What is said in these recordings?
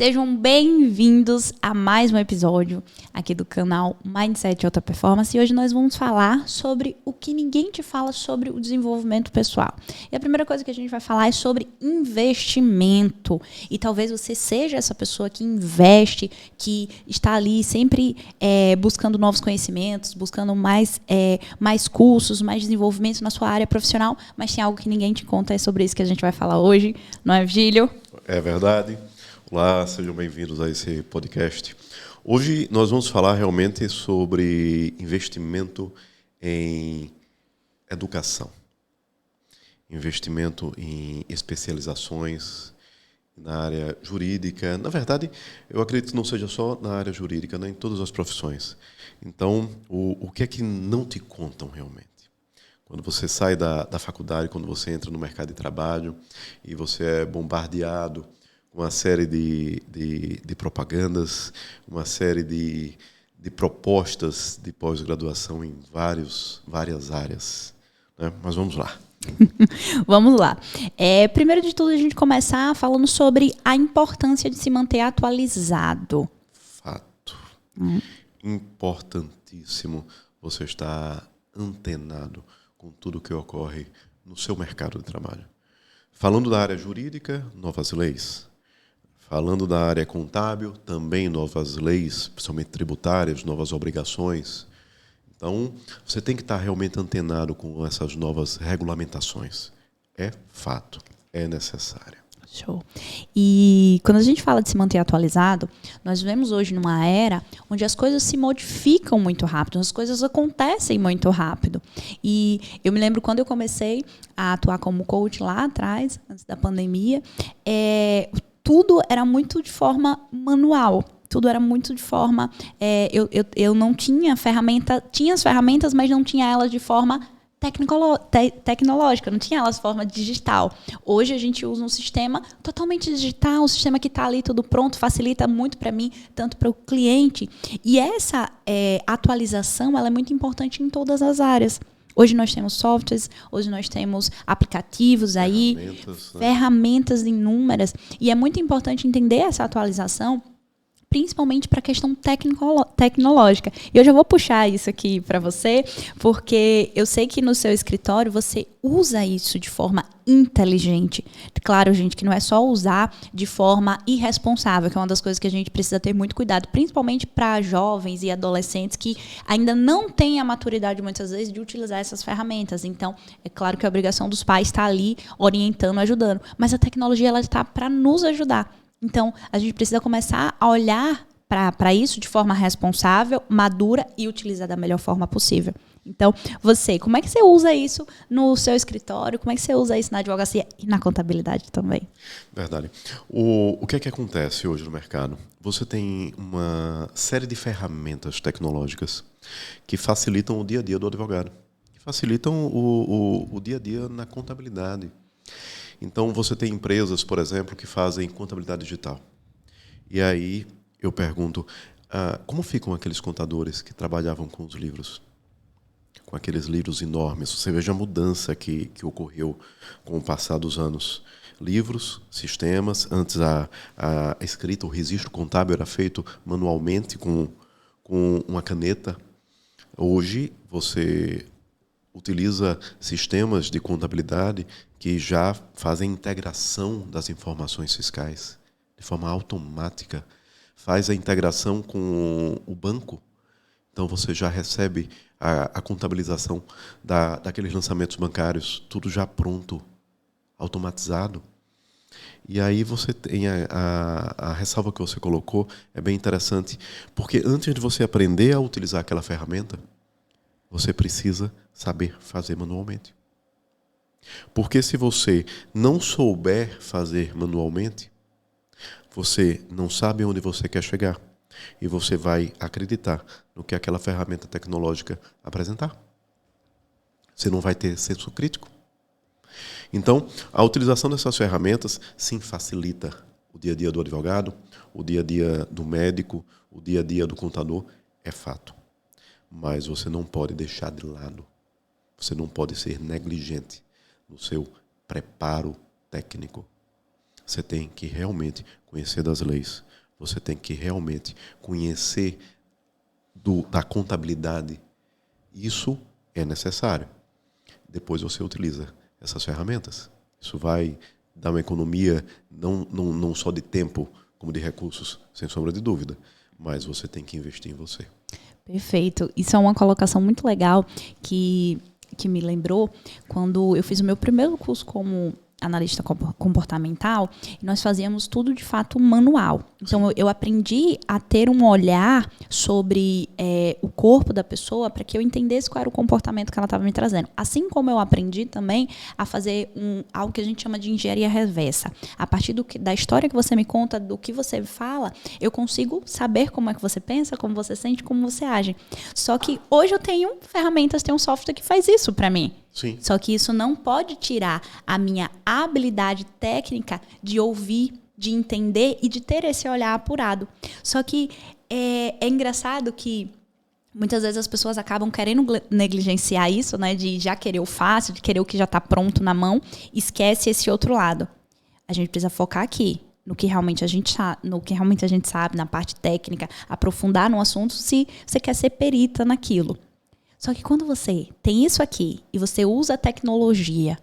Sejam bem-vindos a mais um episódio aqui do canal Mindset Alta Performance. E hoje nós vamos falar sobre o que ninguém te fala sobre o desenvolvimento pessoal. E a primeira coisa que a gente vai falar é sobre investimento. E talvez você seja essa pessoa que investe, que está ali sempre buscando novos conhecimentos, buscando mais cursos, mais desenvolvimento na sua área profissional, mas tem algo que ninguém te conta, é sobre isso que a gente vai falar hoje, não é, Virgílio? É verdade. Olá, sejam bem-vindos a esse podcast. Hoje nós vamos falar realmente sobre investimento em educação, investimento em especializações na área jurídica. Na verdade, eu acredito que não seja só na área jurídica, né, em todas as profissões. Então, o que é que não te contam realmente? Quando você sai da faculdade, quando você entra no mercado de trabalho e você é bombardeado com uma série de propagandas, uma série de propostas de pós-graduação em várias áreas, né? Mas vamos lá. Vamos lá. Primeiro de tudo, a gente começar falando sobre a importância de se manter atualizado. Fato. Importantíssimo você estar antenado com tudo que ocorre no seu mercado de trabalho. Falando da área jurídica, novas leis. Falando da área contábil, também novas leis, principalmente tributárias, novas obrigações. Então, você tem que estar realmente antenado com essas novas regulamentações. É fato, é necessário. Show. E quando a gente fala de se manter atualizado, nós vivemos hoje numa era onde as coisas se modificam muito rápido, as coisas acontecem muito rápido. E eu me lembro quando eu comecei a atuar como coach lá atrás, antes da pandemia, tudo era muito de forma manual. Tudo era muito de forma... eu não tinha ferramenta... Tinha as ferramentas, mas não tinha elas de forma tecnológica, não tinha elas de forma digital. Hoje a gente usa um sistema totalmente digital, um sistema que está ali tudo pronto, facilita muito para mim, tanto para o cliente. E essa atualização ela é muito importante em todas as áreas. Hoje nós temos softwares, hoje nós temos aplicativos aí, ferramentas inúmeras. E é muito importante entender essa atualização, principalmente para a questão tecnológica. E eu já vou puxar isso aqui para você, porque eu sei que no seu escritório você usa isso de forma inteligente. Claro, gente, que não é só usar de forma irresponsável, que é uma das coisas que a gente precisa ter muito cuidado, principalmente para jovens e adolescentes que ainda não têm a maturidade, muitas vezes, de utilizar essas ferramentas. Então, é claro que a obrigação dos pais está ali orientando, ajudando. Mas a tecnologia ela está para nos ajudar. Então, a gente precisa começar a olhar para isso de forma responsável, madura e utilizar da melhor forma possível. Então, como é que você usa isso no seu escritório? Como é que você usa isso na advocacia e na contabilidade também? Verdade. O que é que acontece hoje no mercado? Você tem uma série de ferramentas tecnológicas que facilitam o dia a dia do advogado, que facilitam o dia a dia na contabilidade. Então, você tem empresas, por exemplo, que fazem contabilidade digital. E aí, eu pergunto, como ficam aqueles contadores que trabalhavam com os livros? Com aqueles livros enormes. Você veja a mudança que ocorreu com o passar dos anos. Livros, sistemas, antes a escrita, o registro contábil era feito manualmente com uma caneta. Hoje, você utiliza sistemas de contabilidade que já fazem a integração das informações fiscais de forma automática. Faz a integração com o banco. Então, você já recebe a contabilização daqueles lançamentos bancários, tudo já pronto, automatizado. E aí você tem a ressalva que você colocou, é bem interessante, porque antes de você aprender a utilizar aquela ferramenta, você precisa saber fazer manualmente. Porque se você não souber fazer manualmente, você não sabe onde você quer chegar. E você vai acreditar no que aquela ferramenta tecnológica apresentar. Você não vai ter senso crítico. Então, a utilização dessas ferramentas, sim, facilita o dia a dia do advogado, o dia a dia do médico, o dia a dia do contador, é fato. Mas você não pode deixar de lado. Você não pode ser negligente no seu preparo técnico. Você tem que realmente conhecer das leis. você tem que realmente conhecer da contabilidade. Isso é necessário. Depois você utiliza essas ferramentas. Isso vai dar uma economia não só de tempo, como de recursos, sem sombra de dúvida. Mas você tem que investir em você. Perfeito. Isso é uma colocação muito legal que me lembrou quando eu fiz o meu primeiro curso como analista comportamental, e nós fazíamos tudo de fato manual. Então eu aprendi a ter um olhar sobre o corpo da pessoa para que eu entendesse qual era o comportamento que ela estava me trazendo. Assim como eu aprendi também a fazer algo que a gente chama de engenharia reversa. A partir da história que você me conta, do que você fala, eu consigo saber como é que você pensa, como você sente, como você age. Só que hoje eu tenho ferramentas, tenho um software que faz isso para mim. Sim. Só que isso não pode tirar a minha habilidade técnica de ouvir, de entender e de ter esse olhar apurado. Só que é engraçado que muitas vezes as pessoas acabam querendo negligenciar isso, né, de já querer o fácil, de querer o que já está pronto na mão, esquece esse outro lado. A gente precisa focar aqui, no que realmente a gente sabe, na parte técnica, aprofundar no assunto se você quer ser perita naquilo. Só que quando você tem isso aqui e você usa a tecnologia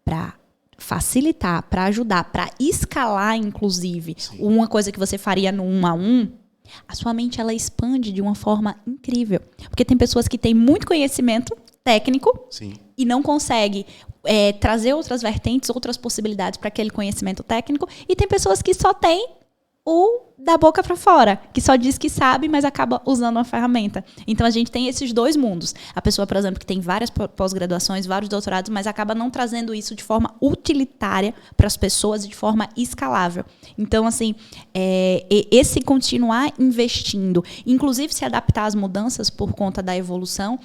para facilitar, para ajudar, para escalar, inclusive, Sim. uma coisa que você faria no 1 a 1, a sua mente ela expande de uma forma incrível. Porque tem pessoas que têm muito conhecimento técnico Sim. e não conseguem trazer outras vertentes, outras possibilidades para aquele conhecimento técnico. E tem pessoas que só têm o da boca para fora, que só diz que sabe, mas acaba usando uma ferramenta. Então, a gente tem esses dois mundos. A pessoa, por exemplo, que tem várias pós-graduações, vários doutorados, mas acaba não trazendo isso de forma utilitária para as pessoas e de forma escalável. Então, assim, esse continuar investindo, inclusive se adaptar às mudanças por conta da evolução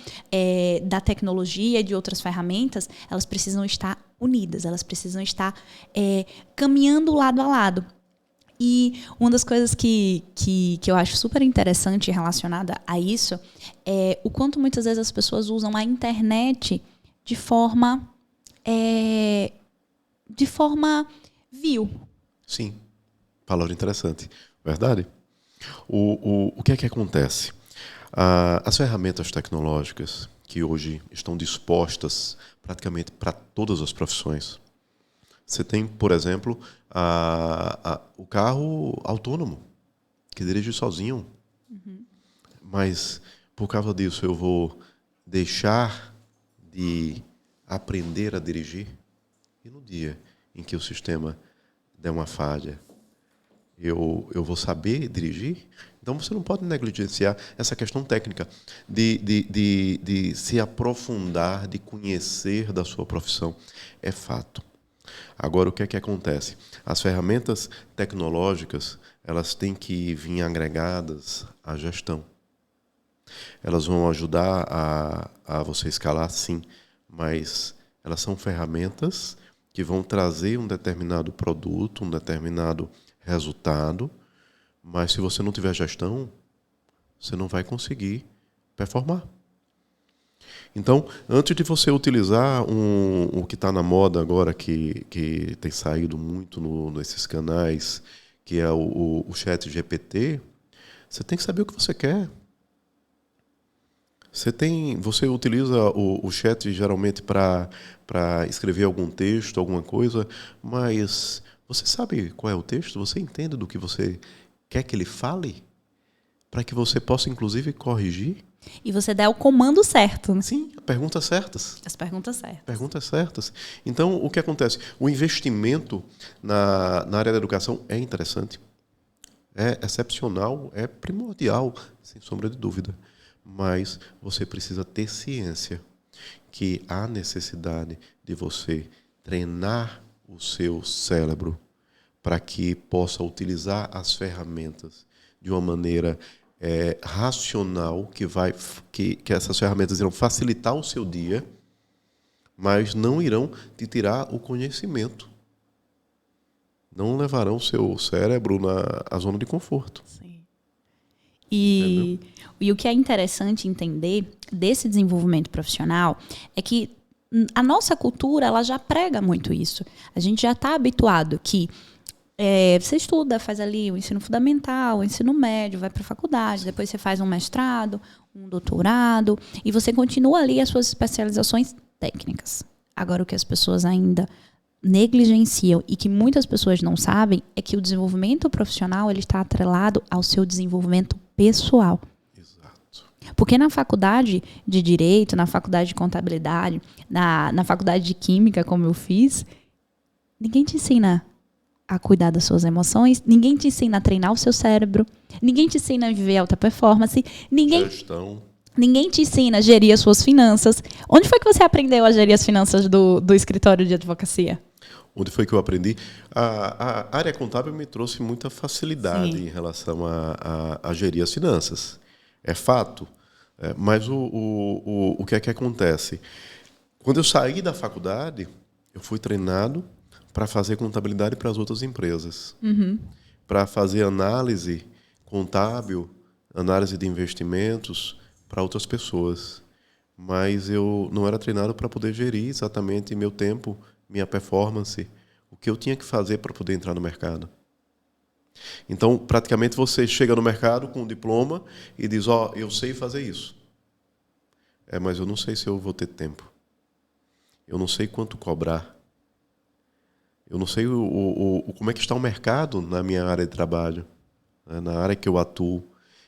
da tecnologia e de outras ferramentas, elas precisam estar unidas, elas precisam estar caminhando lado a lado. E uma das coisas que eu acho super interessante relacionada a isso é o quanto muitas vezes as pessoas usam a internet de forma vil. Sim, palavra interessante. Verdade? O que é que acontece? As ferramentas tecnológicas que hoje estão dispostas praticamente para todas as profissões. Você tem, por exemplo, o carro autônomo, que dirige sozinho. Uhum. Mas, por causa disso, eu vou deixar de aprender a dirigir? E no dia em que o sistema der uma falha, eu vou saber dirigir? Então, você não pode negligenciar essa questão técnica de se aprofundar, de conhecer da sua profissão. É fato. Agora, o que é que acontece? As ferramentas tecnológicas, elas têm que vir agregadas à gestão. Elas vão ajudar a você escalar, sim, mas elas são ferramentas que vão trazer um determinado produto, um determinado resultado, mas se você não tiver gestão, você não vai conseguir performar. Então, antes de você utilizar o que está na moda agora, que tem saído muito nesses canais, que é o chat GPT, você tem que saber o que você quer. Você utiliza o chat geralmente para escrever algum texto, alguma coisa, mas você sabe qual é o texto? Você entende do que você quer que ele fale? Para que você possa, inclusive, corrigir? E você dá o comando certo. Né? Sim, perguntas certas. As perguntas certas. Perguntas certas. Então, o que acontece? O investimento na área da educação é interessante, é excepcional, é primordial, sem sombra de dúvida. Mas você precisa ter ciência que há necessidade de você treinar o seu cérebro para que possa utilizar as ferramentas de uma maneira racional, que essas ferramentas irão facilitar o seu dia, mas não irão te tirar o conhecimento. Não levarão o seu cérebro à zona de conforto. Sim. E o que é interessante entender desse desenvolvimento profissional é que a nossa cultura ela já prega muito isso. A gente já está habituado que Você estuda, faz ali o ensino fundamental, o ensino médio, vai para a faculdade, depois você faz um mestrado, um doutorado, e você continua ali as suas especializações técnicas. Agora, o que as pessoas ainda negligenciam e que muitas pessoas não sabem é que o desenvolvimento profissional ele está atrelado ao seu desenvolvimento pessoal. Exato. Porque na faculdade de Direito, na faculdade de Contabilidade, na faculdade de Química, como eu fiz, ninguém te ensina a cuidar das suas emoções, ninguém te ensina a treinar o seu cérebro, ninguém te ensina a viver alta performance, ninguém te ensina a gerir as suas finanças. Onde foi que você aprendeu a gerir as finanças do escritório de advocacia? Onde foi que eu aprendi? A área contábil me trouxe muita facilidade em relação a gerir as finanças. É fato. Mas o que é que acontece? Quando eu saí da faculdade, eu fui treinado para fazer contabilidade para as outras empresas. Para fazer análise contábil, análise de investimentos para outras pessoas. Mas eu não era treinado para poder gerir exatamente meu tempo, minha performance, o que eu tinha que fazer para poder entrar no mercado. Então, praticamente, você chega no mercado com um diploma e diz, eu sei fazer isso. Mas eu não sei se eu vou ter tempo. Eu não sei quanto cobrar. Eu não sei como é que está o mercado na minha área de trabalho, né, na área que eu atuo.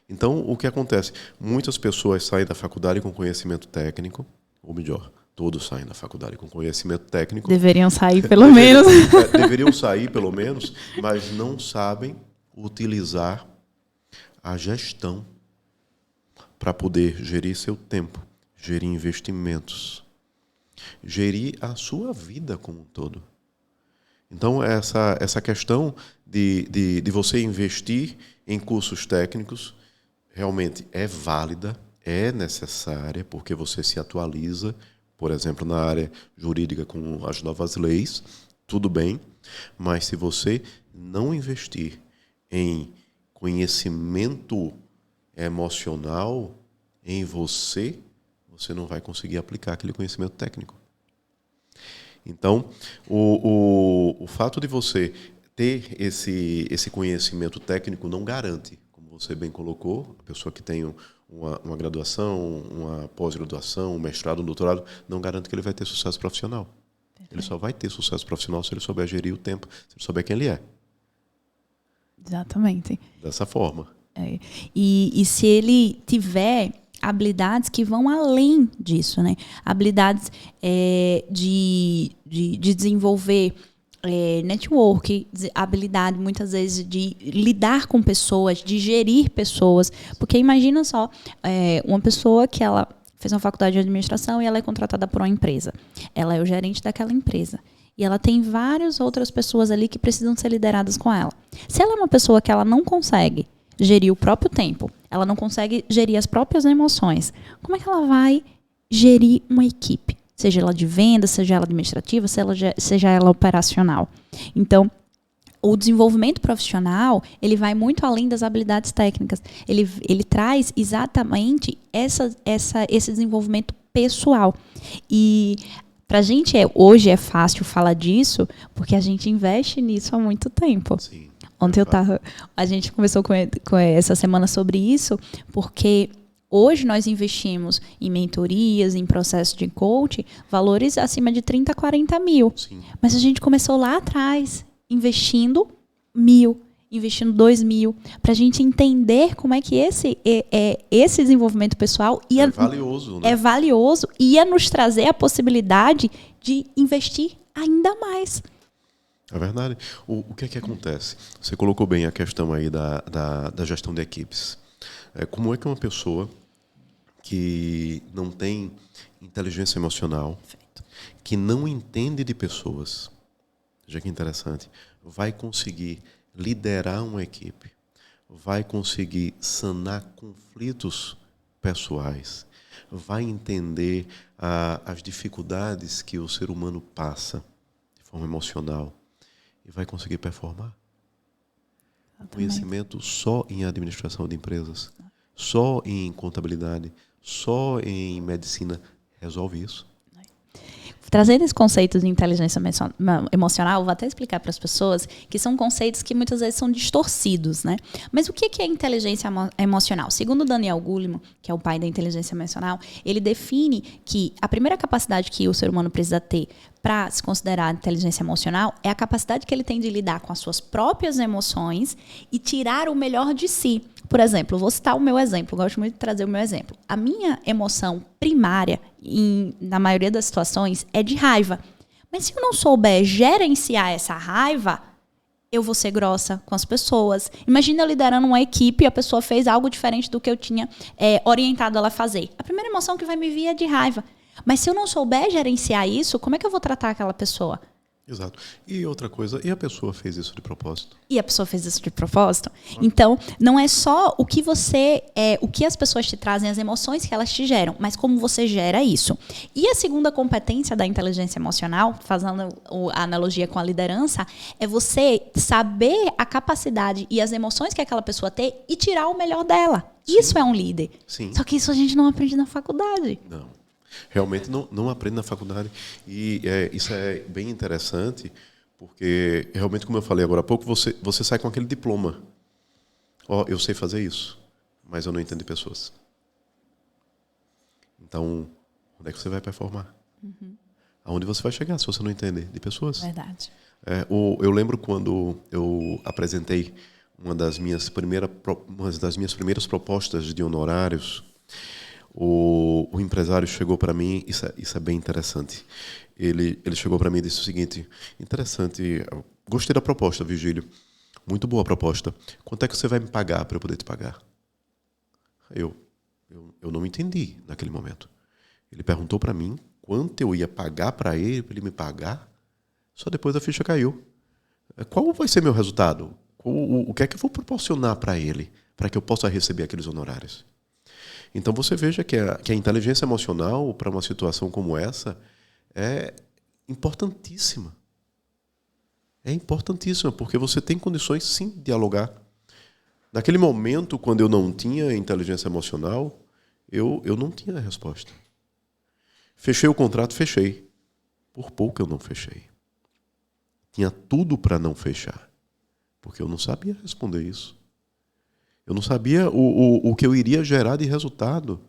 Então, o que acontece? Muitas pessoas saem da faculdade com conhecimento técnico, ou melhor, todos saem da faculdade com conhecimento técnico. Deveriam sair, pelo menos. Deveriam sair, pelo menos, mas não sabem utilizar a gestão para poder gerir seu tempo, gerir investimentos, gerir a sua vida como um todo. Então, essa questão de você investir em cursos técnicos realmente é válida, é necessária, porque você se atualiza, por exemplo, na área jurídica com as novas leis, tudo bem, mas se você não investir em conhecimento emocional em você, você não vai conseguir aplicar aquele conhecimento técnico. Então, o fato de você ter esse conhecimento técnico não garante, como você bem colocou, a pessoa que tem uma graduação, uma pós-graduação, um mestrado, um doutorado, não garante que ele vai ter sucesso profissional. Perfeito. Ele só vai ter sucesso profissional se ele souber gerir o tempo, se ele souber quem ele é. Exatamente. Dessa forma. E se ele tiver habilidades que vão além disso, né? Habilidades de desenvolver network, habilidade muitas vezes de lidar com pessoas, de gerir pessoas. Porque imagina só, uma pessoa que ela fez uma faculdade de administração e ela é contratada por uma empresa. Ela é o gerente daquela empresa. E ela tem várias outras pessoas ali que precisam ser lideradas com ela. Se ela é uma pessoa que ela não consegue gerir o próprio tempo, ela não consegue gerir as próprias emoções, como é que ela vai gerir uma equipe? Seja ela de venda, seja ela administrativa, seja ela operacional. Então, o desenvolvimento profissional, ele vai muito além das habilidades técnicas. Ele traz exatamente esse desenvolvimento pessoal. E para a gente hoje é fácil falar disso, porque a gente investe nisso há muito tempo. Sim. Ontem a gente conversou com essa semana sobre isso, porque hoje nós investimos em mentorias, em processo de coaching, valores acima de 30, 40 mil. Sim. Mas a gente começou lá atrás, investindo 1.000, investindo 2.000, para a gente entender como é que esse desenvolvimento pessoal é valioso, né? É valioso e ia nos trazer a possibilidade de investir ainda mais. É verdade. O que é que acontece? Você colocou bem a questão aí da gestão de equipes. Como é que uma pessoa que não tem inteligência emocional, que não entende de pessoas, veja que interessante, vai conseguir liderar uma equipe, vai conseguir sanar conflitos pessoais, vai entender as dificuldades que o ser humano passa de forma emocional, e vai conseguir performar. Conhecimento só em administração de empresas, só em contabilidade, só em medicina resolve isso. trazendo esse conceito de inteligência emocional, vou até explicar para as pessoas que são conceitos que muitas vezes são distorcidos, né? Mas o que é inteligência emocional? Segundo Daniel Goleman, que é o pai da inteligência emocional, ele define que a primeira capacidade que o ser humano precisa ter para se considerar inteligência emocional é a capacidade que ele tem de lidar com as suas próprias emoções e tirar o melhor de si. Por exemplo, vou citar o meu exemplo, gosto muito de trazer o meu exemplo. A minha emoção primária, na maioria das situações, é de raiva. Mas se eu não souber gerenciar essa raiva, eu vou ser grossa com as pessoas. Imagina eu liderando uma equipe e a pessoa fez algo diferente do que eu tinha orientado ela a fazer. A primeira emoção que vai me vir é de raiva. Mas se eu não souber gerenciar isso, como é que eu vou tratar aquela pessoa? Exato. E outra coisa, e a pessoa fez isso de propósito? E a pessoa fez isso de propósito? Então, não é só o que o que as pessoas te trazem, as emoções que elas te geram, mas como você gera isso. E a segunda competência da inteligência emocional, fazendo a analogia com a liderança, é você saber a capacidade e as emoções que aquela pessoa tem e tirar o melhor dela. Sim. Isso é um líder. Sim. Só que isso a gente não aprende na faculdade. Não. Realmente não aprende na faculdade. E isso é bem interessante, porque realmente, como eu falei agora há pouco, você sai com aquele diploma. Eu sei fazer isso, mas eu não entendo de pessoas. Então, onde é que você vai performar? Uhum. Aonde você vai chegar se você não entender de pessoas? Verdade. Eu lembro quando eu apresentei uma das minhas primeiras propostas de honorários. O empresário chegou para mim, isso é bem interessante. Ele chegou para mim e disse o seguinte: interessante, gostei da proposta, Virgílio, muito boa a proposta. Quanto é que você vai me pagar para eu poder te pagar? Eu não entendi naquele momento. Ele perguntou para mim quanto eu ia pagar para ele me pagar. Só depois a ficha caiu. Qual vai ser meu resultado? O que é que eu vou proporcionar para ele, para que eu possa receber aqueles honorários? Então você veja que a inteligência emocional para uma situação como essa é importantíssima. É importantíssima, porque você tem condições sim de dialogar. Naquele momento, quando eu não tinha inteligência emocional, eu não tinha a resposta. Fechei o contrato, fechei. Por pouco eu não fechei. Tinha tudo para não fechar, porque eu não sabia responder isso. Eu não sabia o que eu iria gerar de resultado.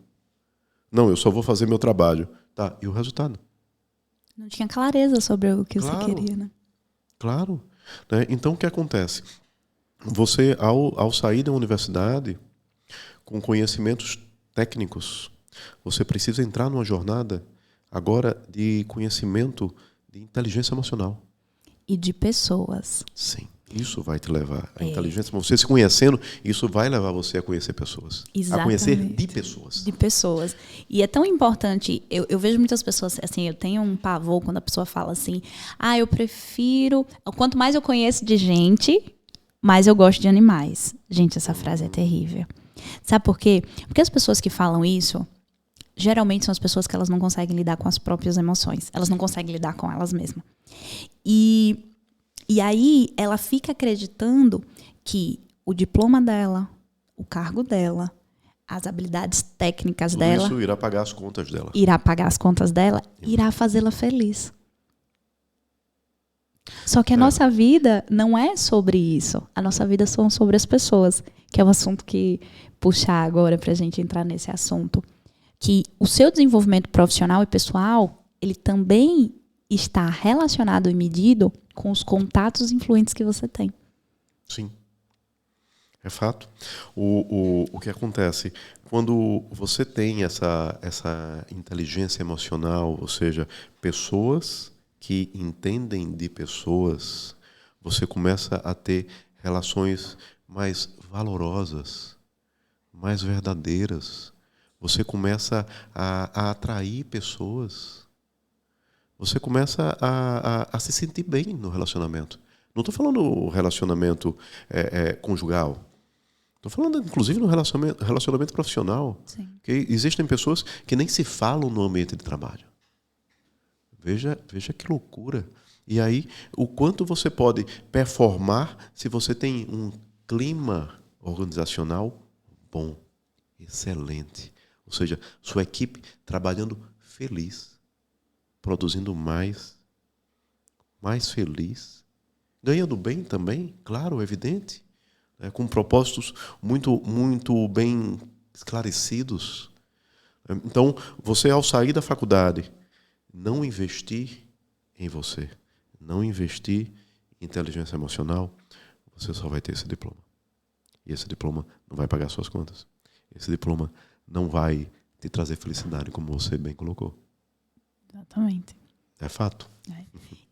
Não, eu só vou fazer meu trabalho. Tá, e o resultado? Não tinha clareza sobre o que você queria, né? Claro. Né? Então, o que acontece? Você, ao sair da universidade, com conhecimentos técnicos, você precisa entrar numa jornada agora de conhecimento de inteligência emocional. E de pessoas. Sim. Isso vai te levar à inteligência. Você se conhecendo, isso vai levar você a conhecer pessoas. Exatamente. A conhecer de pessoas. De pessoas. E é tão importante, eu vejo muitas pessoas, assim, eu tenho um pavor quando a pessoa fala assim, eu prefiro... Quanto mais eu conheço de gente, mais eu gosto de animais. Gente, essa frase é terrível. Sabe por quê? Porque as pessoas que falam isso, geralmente são as pessoas que elas não conseguem lidar com as próprias emoções. Elas não conseguem lidar com elas mesmas. E aí ela fica acreditando que o diploma dela, o cargo dela, as habilidades técnicas tudo dela... isso irá pagar as contas dela. Irá pagar as contas dela, irá fazê-la feliz. Só que a nossa vida não é sobre isso. A nossa vida são sobre as pessoas, que é um assunto que puxar agora para a gente entrar nesse assunto. Que o seu desenvolvimento profissional e pessoal, ele também está relacionado e medido com os contatos influentes que você tem. Sim. É fato. O que acontece? Quando você tem essa inteligência emocional, ou seja, pessoas que entendem de pessoas, você começa a ter relações mais valorosas, mais verdadeiras. Você começa a atrair pessoas. Você começa a se sentir bem no relacionamento. Não estou falando relacionamento conjugal. Estou falando, inclusive, no relacionamento profissional. Sim. Que existem pessoas que nem se falam no ambiente de trabalho. Veja que loucura. E aí, o quanto você pode performar se você tem um clima organizacional bom, excelente. Ou seja, sua equipe trabalhando feliz. produzindo mais feliz, ganhando bem também, claro, evidente, né, com propósitos muito, muito bem esclarecidos. Então, você, ao sair da faculdade, não investir em você, não investir em inteligência emocional, você só vai ter esse diploma. E esse diploma não vai pagar suas contas. Esse diploma não vai te trazer felicidade, como você bem colocou. Exatamente. É fato.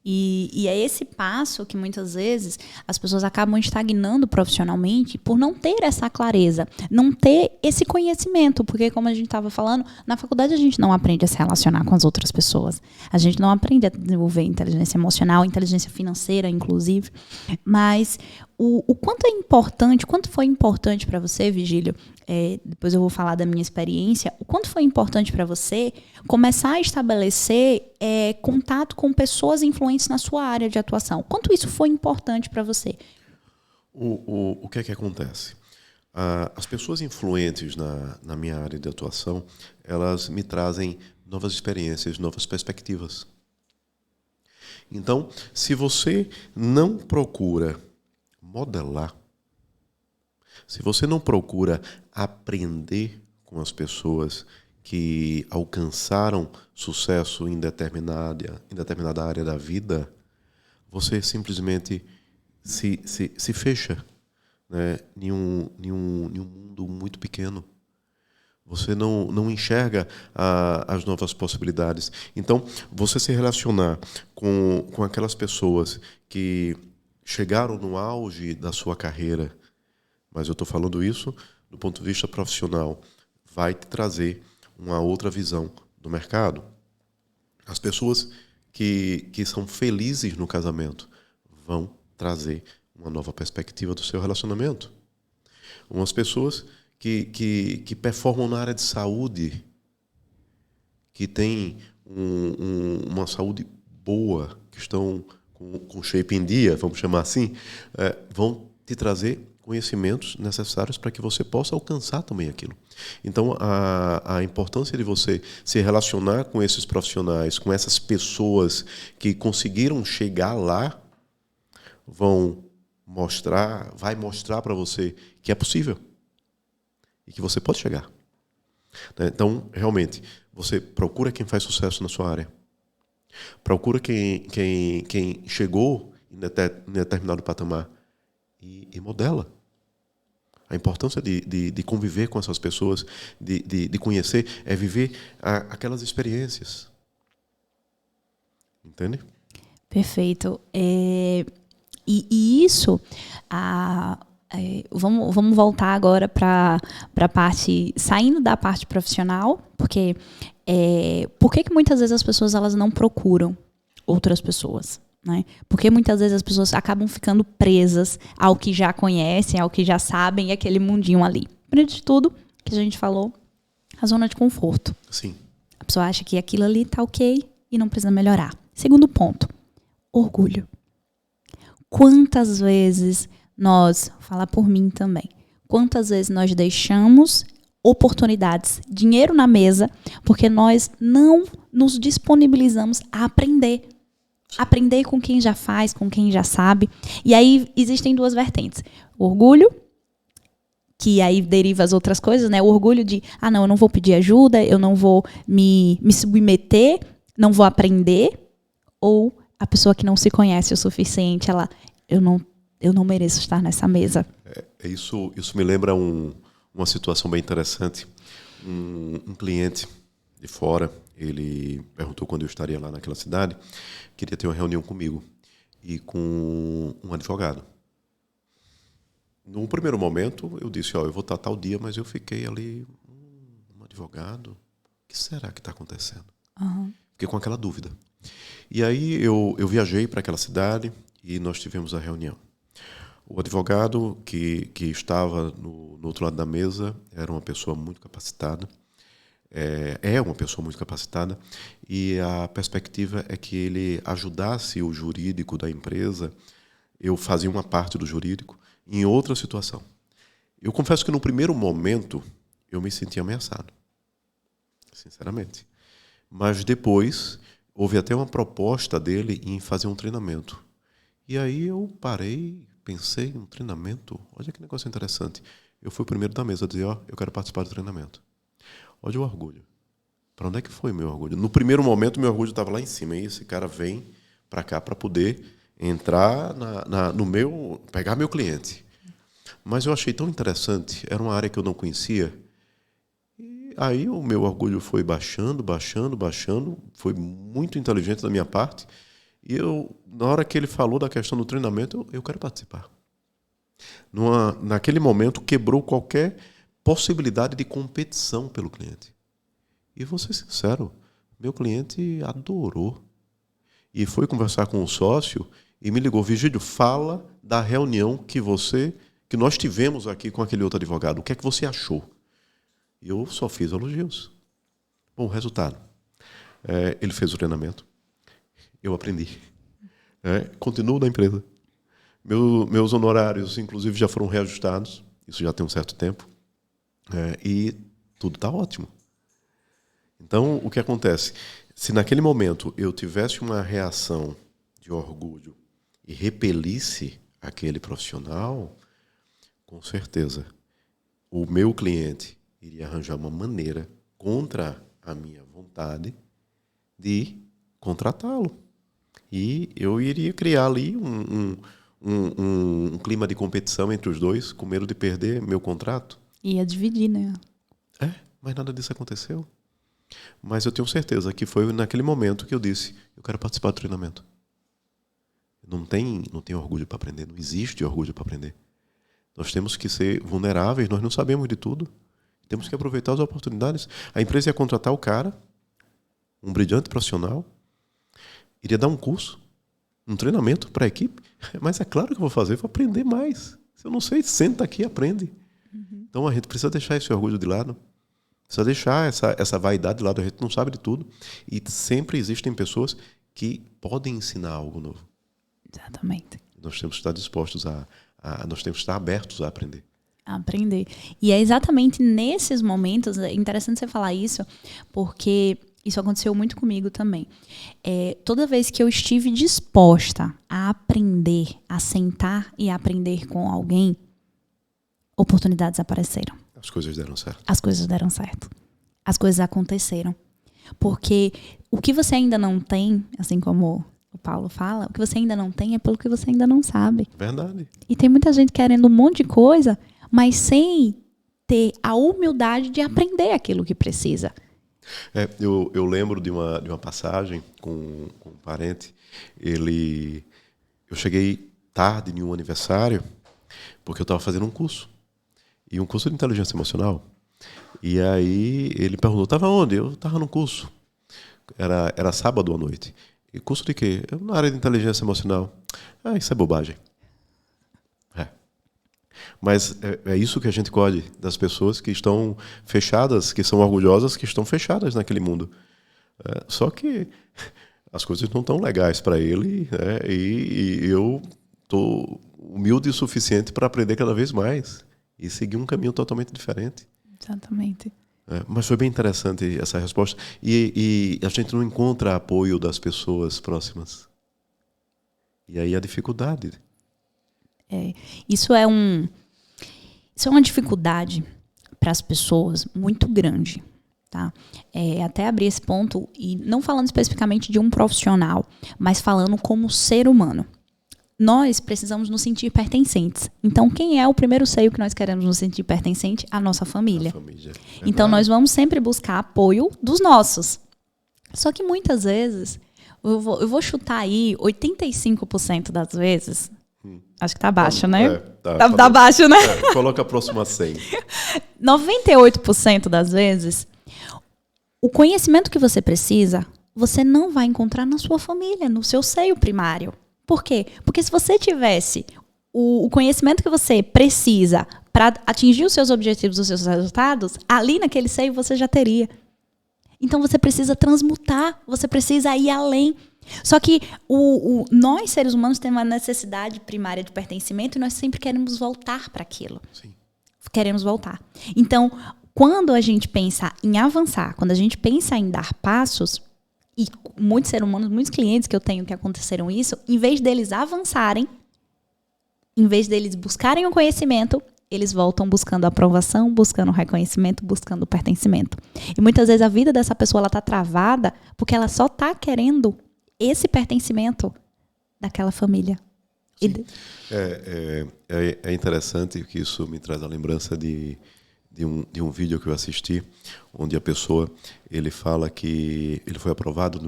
E é esse passo que muitas vezes as pessoas acabam estagnando profissionalmente por não ter essa clareza, não ter esse conhecimento, porque como a gente estava falando, na faculdade a gente não aprende a se relacionar com as outras pessoas, a gente não aprende a desenvolver inteligência emocional, inteligência financeira, inclusive, mas o quanto é importante, quanto foi importante para você, Vigílio, depois eu vou falar da minha experiência, o quanto foi importante para você começar a estabelecer contato com pessoas influentes na sua área de atuação? Quanto isso foi importante para você? O que é que acontece? As pessoas influentes na minha área de atuação, elas me trazem novas experiências, novas perspectivas. Então, se você não procura modelar, se você não procura aprender com as pessoas que alcançaram sucesso em determinada área da vida, você simplesmente se fecha, né, em um mundo muito pequeno. Você não enxerga as novas possibilidades. Então, você se relacionar com aquelas pessoas que chegaram no auge da sua carreira, mas eu estou falando isso do ponto de vista profissional, vai te trazer uma outra visão do mercado. As pessoas que são felizes no casamento vão trazer uma nova perspectiva do seu relacionamento. Umas pessoas que performam na área de saúde, que têm uma saúde boa, que estão com shape em dia, vamos chamar assim, vão te trazer conhecimentos necessários para que você possa alcançar também aquilo. Então, a importância de você se relacionar com esses profissionais, com essas pessoas que conseguiram chegar lá, vai mostrar para você que é possível e que você pode chegar. Então, realmente, você procura quem faz sucesso na sua área. Procura quem chegou em determinado patamar e modela. A importância de conviver com essas pessoas, de conhecer, é viver aquelas experiências. Entende? Perfeito. E isso, vamos voltar agora para a parte, saindo da parte profissional, porque por que muitas vezes as pessoas elas não procuram outras pessoas? Né? Porque muitas vezes as pessoas acabam ficando presas ao que já conhecem, ao que já sabem, e aquele mundinho ali. Primeiro de tudo, que a gente falou, a zona de conforto. Sim. A pessoa acha que aquilo ali está ok e não precisa melhorar. Segundo ponto, orgulho. Quantas vezes nós, falar por mim também, quantas vezes nós deixamos oportunidades, dinheiro na mesa, porque nós não nos disponibilizamos a aprender. Aprender com quem já faz, com quem já sabe. E aí existem duas vertentes. O orgulho, que aí deriva as outras coisas, né? O orgulho de, não, eu não vou pedir ajuda, eu não vou me submeter, não vou aprender. Ou a pessoa que não se conhece o suficiente, eu não mereço estar nessa mesa. Isso me lembra uma situação bem interessante. Um cliente de fora, ele perguntou quando eu estaria lá naquela cidade, queria ter uma reunião comigo e com um advogado. No primeiro momento, eu disse, eu vou estar tal dia, mas eu fiquei ali, um advogado? O que será que está acontecendo? Uhum. Fiquei com aquela dúvida. E aí eu viajei para aquela cidade e nós tivemos a reunião. O advogado que estava no outro lado da mesa era uma pessoa muito capacitada, é uma pessoa muito capacitada, e a perspectiva é que ele ajudasse o jurídico da empresa. Eu fazia uma parte do jurídico em outra situação. Eu confesso que no primeiro momento eu me senti ameaçado, sinceramente. Mas depois houve até uma proposta dele em fazer um treinamento. E aí eu parei, pensei, um treinamento? Olha que negócio interessante. Eu fui o primeiro da mesa a dizer, eu quero participar do treinamento. Olha o orgulho. Para onde é que foi o meu orgulho? No primeiro momento, meu orgulho estava lá em cima. E esse cara vem para cá para poder entrar no meu... pegar meu cliente. Mas eu achei tão interessante. Era uma área que eu não conhecia. E aí o meu orgulho foi baixando. Foi muito inteligente da minha parte. E na hora que ele falou da questão do treinamento, eu quero participar. Naquele momento, quebrou qualquer possibilidade de competição pelo cliente. E vou ser sincero, meu cliente adorou. E foi conversar com o sócio e me ligou, Vigílio, fala da reunião que nós tivemos aqui com aquele outro advogado. O que é que você achou? E eu só fiz elogios. Bom, resultado. Ele fez o treinamento. Eu aprendi. Continuo na empresa. Meus honorários, inclusive, já foram reajustados. Isso já tem um certo tempo. E tudo está ótimo. Então, o que acontece? Se naquele momento eu tivesse uma reação de orgulho e repelisse aquele profissional, com certeza o meu cliente iria arranjar uma maneira, contra a minha vontade, de contratá-lo. E eu iria criar ali um clima de competição entre os dois, com medo de perder meu contrato. Ia dividir, né? Mas nada disso aconteceu. Mas eu tenho certeza que foi naquele momento que eu disse, eu quero participar do treinamento. Não tem orgulho para aprender, não existe orgulho para aprender. Nós temos que ser vulneráveis, nós não sabemos de tudo. Temos que aproveitar as oportunidades. A empresa ia contratar o cara, um brilhante profissional, iria dar um curso, um treinamento para a equipe, mas é claro que eu vou fazer, vou aprender mais. Se eu não sei, senta aqui e aprende. Então a gente precisa deixar esse orgulho de lado. Precisa deixar essa vaidade de lado, a gente não sabe de tudo. E sempre existem pessoas que podem ensinar algo novo. Exatamente. Nós temos que estar dispostos nós temos que estar abertos a aprender. Aprender. E é exatamente nesses momentos, é interessante você falar isso, porque isso aconteceu muito comigo também. Toda vez que eu estive disposta a aprender, a sentar e aprender com alguém, oportunidades apareceram. As coisas deram certo. As coisas deram certo. As coisas aconteceram. Porque o que você ainda não tem, assim como o Paulo fala, o que você ainda não tem é pelo que você ainda não sabe. Verdade. E tem muita gente querendo um monte de coisa, mas sem ter a humildade de aprender aquilo que precisa. Eu lembro de uma passagem com um parente. Eu cheguei tarde em um aniversário porque eu estava fazendo um curso. E um curso de inteligência emocional. E aí ele perguntou, estava onde? Eu estava no curso. Era sábado à noite. E curso de quê? Na área de inteligência emocional. Isso é bobagem. Mas é isso que a gente colhe das pessoas que estão fechadas, que são orgulhosas, que estão fechadas naquele mundo. Só que as coisas não estão legais para ele, e eu estou humilde o suficiente para aprender cada vez mais e seguir um caminho totalmente diferente. Exatamente. Mas foi bem interessante essa resposta. E a gente não encontra apoio das pessoas próximas. E aí a dificuldade. Isso é uma dificuldade para as pessoas muito grande. Tá? Até abrir esse ponto, e não falando especificamente de um profissional, mas falando como ser humano. Nós precisamos nos sentir pertencentes. Então, quem é o primeiro seio que nós queremos nos sentir pertencente? A nossa família. Então, nós vamos sempre buscar apoio dos nossos. Só que muitas vezes, eu vou chutar aí, 85% das vezes, acho que tá baixo, né? Tá baixo, né? Coloca a próxima 100. 98% das vezes, o conhecimento que você precisa, você não vai encontrar na sua família, no seu seio primário. Por quê? Porque se você tivesse o conhecimento que você precisa para atingir os seus objetivos, os seus resultados, ali naquele seio você já teria. Então você precisa transmutar, você precisa ir além. Só que nós, seres humanos, temos uma necessidade primária de pertencimento e nós sempre queremos voltar para aquilo. Sim. Queremos voltar. Então, quando a gente pensa em avançar, quando a gente pensa em dar passos, e muitos seres humanos, muitos clientes que eu tenho que aconteceram isso, em vez deles avançarem, em vez deles buscarem o conhecimento, eles voltam buscando aprovação, buscando reconhecimento, buscando pertencimento. E muitas vezes a vida dessa pessoa está travada porque ela só está querendo esse pertencimento daquela família. É interessante que isso me traz a lembrança de um vídeo que eu assisti, onde a pessoa, ele fala que ele foi aprovado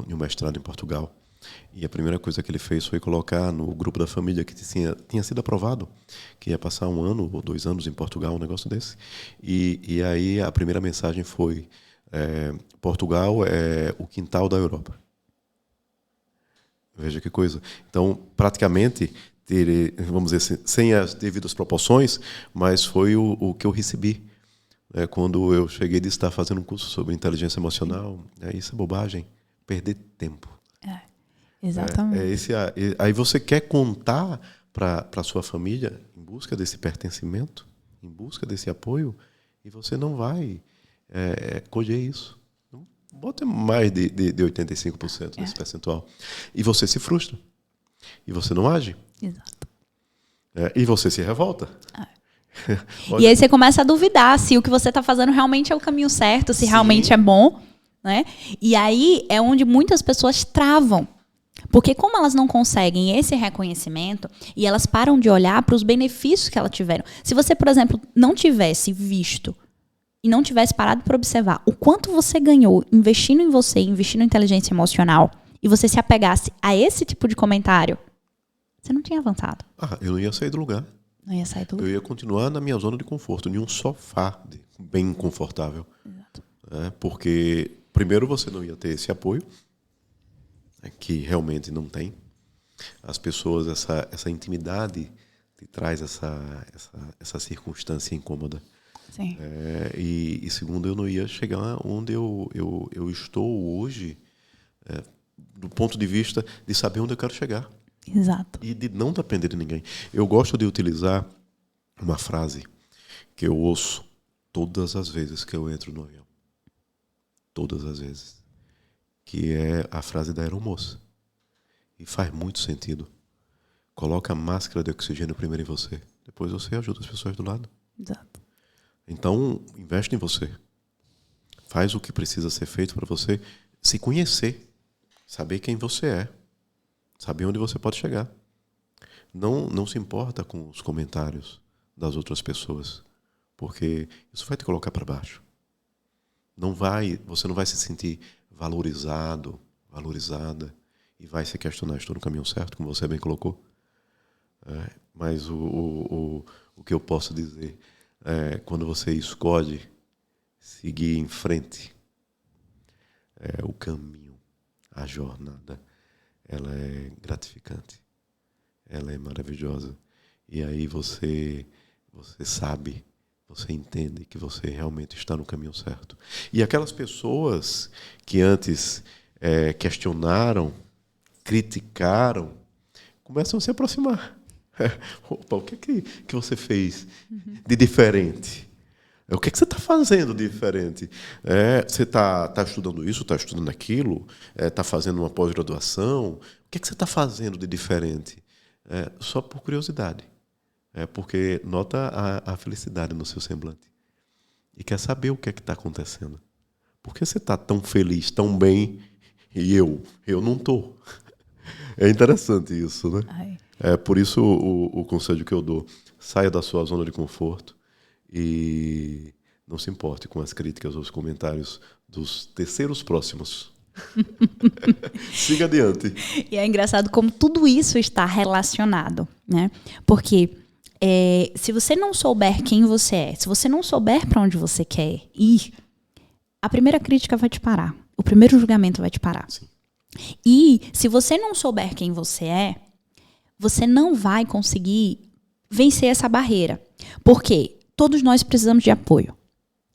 em um mestrado em Portugal. E a primeira coisa que ele fez foi colocar no grupo da família que tinha sido aprovado, que ia passar 1 ano ou 2 anos em Portugal, um negócio desse. E aí a primeira mensagem foi: Portugal é o quintal da Europa. Veja que coisa. Então, praticamente, vamos dizer, sem as devidas proporções, mas foi o que eu recebi. Quando eu cheguei de estar fazendo um curso sobre inteligência emocional, isso é bobagem, perder tempo. Exatamente. Aí você quer contar para a sua família em busca desse pertencimento, em busca desse apoio, e você não vai colher isso. Bota mais de 85% desse percentual. E você se frustra. E você não age. Exato. E você se revolta. E aí você começa a duvidar se o que você está fazendo realmente é o caminho certo, se realmente é bom. Né? E aí é onde muitas pessoas travam. Porque como elas não conseguem esse reconhecimento e elas param de olhar para os benefícios que elas tiveram. Se você, por exemplo, não tivesse visto e não tivesse parado para observar o quanto você ganhou investindo em você, investindo em inteligência emocional, e você se apegasse a esse tipo de comentário, você não tinha avançado. Eu não ia sair do lugar. Não ia sair do lugar. Eu ia continuar na minha zona de conforto, em um sofá bem confortável. Exato. Porque, primeiro, você não ia ter esse apoio, que realmente não tem. As pessoas, essa intimidade te traz essa circunstância incômoda. Sim. E segundo, eu não ia chegar onde eu estou hoje, do ponto de vista de saber onde eu quero chegar. Exato. E de não depender de ninguém. Eu gosto de utilizar uma frase que eu ouço todas as vezes que eu entro no avião. Todas as vezes. Que é a frase da aeromoça. E faz muito sentido. Coloca a máscara de oxigênio primeiro em você. Depois você ajuda as pessoas do lado. Exato. Então, investe em você. Faz o que precisa ser feito para você se conhecer. Saber quem você é. Saber onde você pode chegar. Não se importa com os comentários das outras pessoas. Porque isso vai te colocar para baixo. Você não vai se sentir valorizado, valorizada, e vai se questionar: estou no caminho certo, como você bem colocou. Mas o que eu posso dizer quando você escolhe seguir em frente, o caminho, a jornada, ela é gratificante, ela é maravilhosa. E aí você sabe, você entende que você realmente está no caminho certo. E aquelas pessoas que antes questionaram, criticaram, começam a se aproximar. Opa, o que você fez de diferente? O que você está fazendo de diferente? Você está estudando isso, está estudando aquilo, está fazendo uma pós-graduação? O que você está fazendo de diferente? Só por curiosidade. Porque nota a felicidade no seu semblante. E quer saber o que está acontecendo. Por que você está tão feliz, tão bem, e eu não estou? É interessante isso, né? Por isso o conselho que eu dou: saia da sua zona de conforto e não se importe com as críticas ou os comentários dos terceiros próximos. Siga adiante. E é engraçado como tudo isso está relacionado, né? Porque se você não souber quem você é, se você não souber para onde você quer ir, a primeira crítica vai te parar. O primeiro julgamento vai te parar. Sim. E se você não souber quem você é, você não vai conseguir vencer essa barreira. Porque todos nós precisamos de apoio.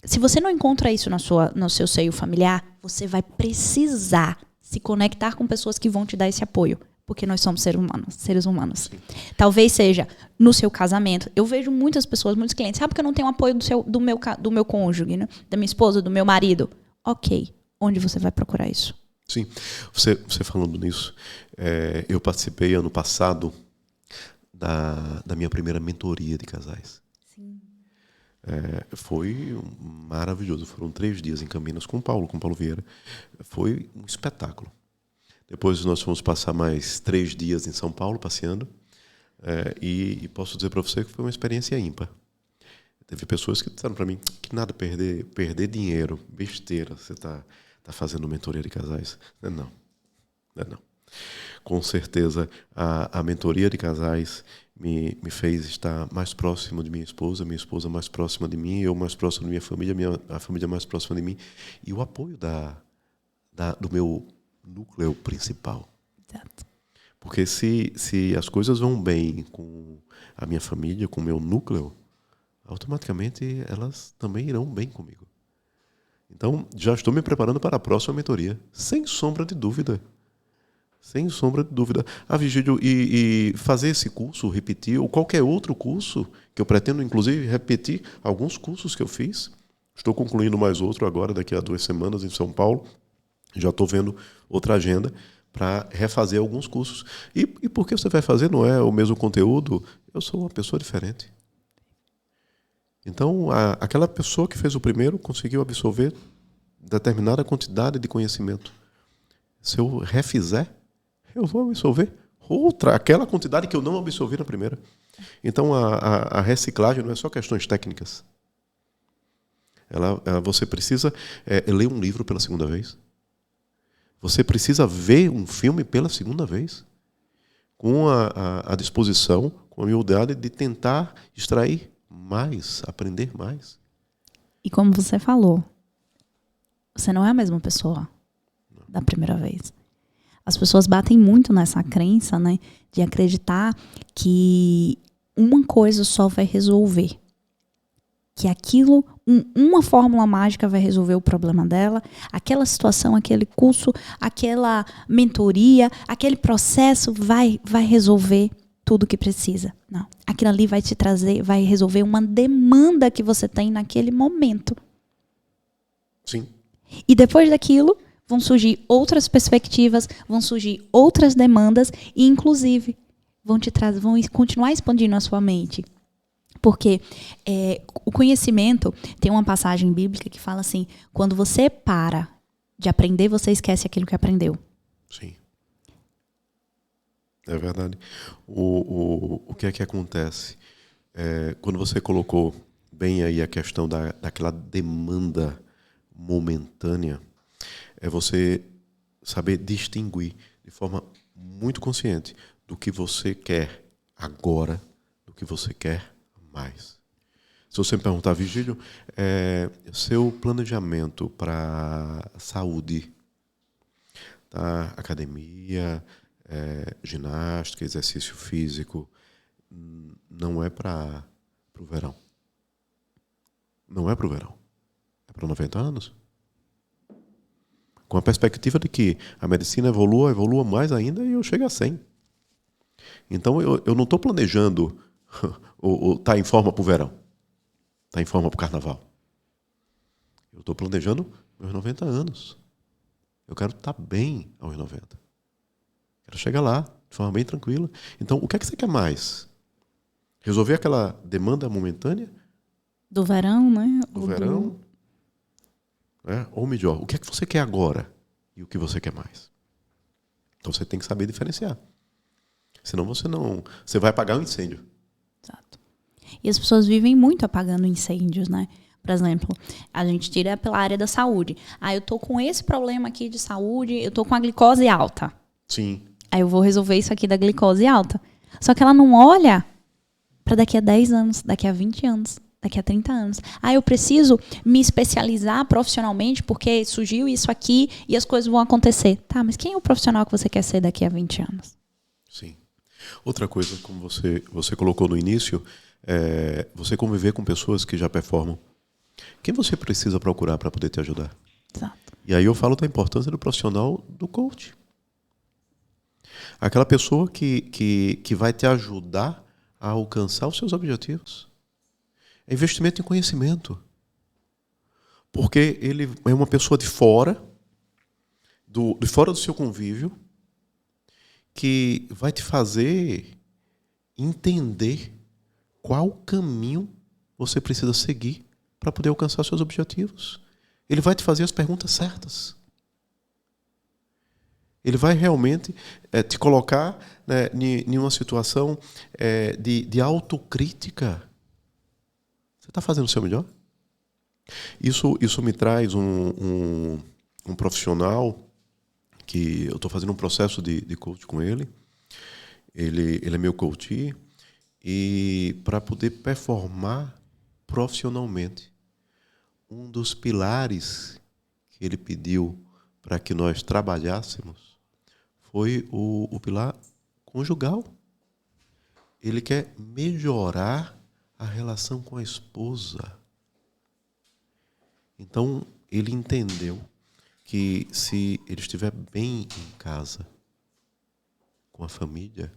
Se você não encontra isso no seu seio familiar, você vai precisar se conectar com pessoas que vão te dar esse apoio. Porque nós somos seres humanos. Sim. Talvez seja no seu casamento. Eu vejo muitas pessoas, muitos clientes: porque eu não tenho apoio do meu cônjuge, né? Da minha esposa, do meu marido. Ok, onde você vai procurar isso? Sim. Você falando nisso, eu participei ano passado da minha primeira mentoria de casais. Sim. Foi maravilhoso. Foram 3 dias em Campinas com o Paulo Vieira. Foi um espetáculo. Depois nós fomos passar mais 3 dias em São Paulo, passeando. E posso dizer para você que foi uma experiência ímpar. Teve pessoas que disseram para mim que nada, perder dinheiro, besteira, você tá fazendo mentoria de casais. Não. Com certeza, a mentoria de casais me fez estar mais próximo de minha esposa mais próxima de mim, eu mais próximo de minha família, a família mais próxima de mim, e o apoio do meu núcleo principal. Exato. Porque se as coisas vão bem com a minha família, com o meu núcleo, automaticamente elas também irão bem comigo. Então, já estou me preparando para a próxima mentoria, sem sombra de dúvida. Sem sombra de dúvida. Vigílio, e fazer esse curso, repetir, ou qualquer outro curso, que eu pretendo, inclusive, repetir alguns cursos que eu fiz. Estou concluindo mais outro agora, daqui a 2 semanas, em São Paulo. Já estou vendo outra agenda para refazer alguns cursos. E por que você vai fazer? Não é o mesmo conteúdo? Eu sou uma pessoa diferente. Então, aquela pessoa que fez o primeiro conseguiu absorver determinada quantidade de conhecimento. Se eu refizer, eu vou absorver aquela quantidade que eu não absorvi na primeira. Então, a reciclagem não é só questões técnicas. Você precisa ler um livro pela segunda vez. Você precisa ver um filme pela segunda vez. Com a disposição, com a humildade de tentar extrair mais, aprender mais. E como você falou, você não é a mesma pessoa da primeira vez. As pessoas batem muito nessa crença, né, de acreditar que uma coisa só vai resolver. Que aquilo, uma fórmula mágica vai resolver o problema dela, aquela situação, aquele curso, aquela mentoria, aquele processo vai resolver tudo o que precisa. Não. Aquilo ali vai te trazer, vai resolver uma demanda que você tem naquele momento. Sim. E depois daquilo, vão surgir outras perspectivas, vão surgir outras demandas e, inclusive, vão continuar expandindo a sua mente. Porque o conhecimento, tem uma passagem bíblica que fala assim, quando você para de aprender, você esquece aquilo que aprendeu. Sim. É verdade. O que é que acontece? Quando você colocou bem aí a questão daquela demanda momentânea, é você saber distinguir de forma muito consciente do que você quer agora, do que você quer mais. Se você me perguntar, Vigílio, seu planejamento para saúde, tá? Academia, ginástica, exercício físico, não é para o verão. Não é para o verão. É para 90 anos. Com a perspectiva de que a medicina evolua mais ainda e eu chego a 100. Então eu não estou planejando estar em forma para o verão, estar em forma para o carnaval. Eu estou planejando meus 90 anos. Eu quero estar bem aos 90. Quero chegar lá de forma bem tranquila. Então, o que é que você quer mais? Resolver aquela demanda momentânea? Do verão, né? Do verão? Ou melhor, o que é que você quer agora e o que você quer mais? Então você tem que saber diferenciar. Senão você vai apagar um incêndio. Exato. E as pessoas vivem muito apagando incêndios, né? Por exemplo, a gente tira pela área da saúde. Eu tô com esse problema aqui de saúde, eu tô com a glicose alta. Sim. Aí eu vou resolver isso aqui da glicose alta. Só que ela não olha para daqui a 10 anos, daqui a 20 anos. Daqui a 30 anos. Eu preciso me especializar profissionalmente porque surgiu isso aqui e as coisas vão acontecer. Tá, mas quem é o profissional que você quer ser daqui a 20 anos? Sim. Outra coisa, como você colocou no início, você conviver com pessoas que já performam. Quem você precisa procurar para poder te ajudar? Exato. E aí eu falo da importância do profissional do coach. Aquela pessoa que vai te ajudar a alcançar os seus objetivos. É investimento em conhecimento. Porque ele é uma pessoa de fora, de fora do seu convívio, que vai te fazer entender qual caminho você precisa seguir para poder alcançar seus objetivos. Ele vai te fazer as perguntas certas. Ele vai realmente te colocar, né, em uma situação de autocrítica. Você está fazendo o seu melhor? Isso me traz um profissional que eu estou fazendo um processo de coach com ele. Ele é meu coach. E para poder performar profissionalmente, um dos pilares que ele pediu para que nós trabalhássemos foi o pilar conjugal. Ele quer melhorar a relação com a esposa. Então, ele entendeu que se ele estiver bem em casa, com a família,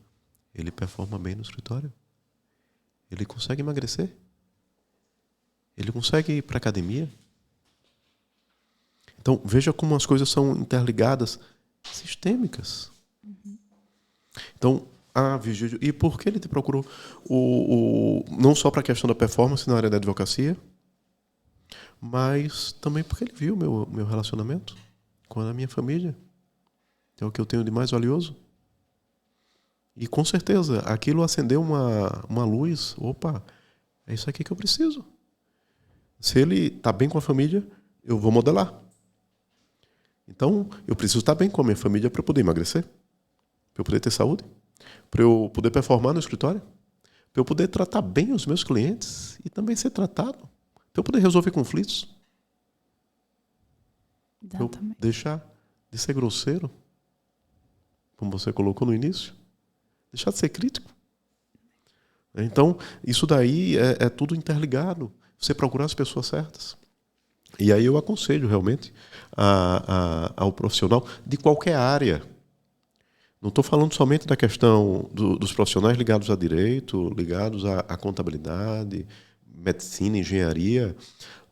ele performa bem no escritório. Ele consegue emagrecer. Ele consegue ir para a academia. Então, veja como as coisas são interligadas, sistêmicas. Então, Vigílio, e por que ele te procurou? Não só para a questão da performance na área da advocacia, mas também porque ele viu meu relacionamento com a minha família. É o que eu tenho de mais valioso. E com certeza, aquilo acendeu uma luz. Opa, é isso aqui que eu preciso. Se ele está bem com a família, eu vou modelar. Então, eu preciso estar bem com a minha família para eu poder emagrecer, para eu poder ter saúde, para eu poder performar no escritório, para eu poder tratar bem os meus clientes e também ser tratado, para eu poder resolver conflitos. Para eu deixar de ser grosseiro, como você colocou no início. Deixar de ser crítico. Então, isso daí é tudo interligado. Você procurar as pessoas certas. E aí eu aconselho realmente ao profissional de qualquer área. Não estou falando somente da questão dos profissionais ligados a direito, ligados à contabilidade, medicina, engenharia.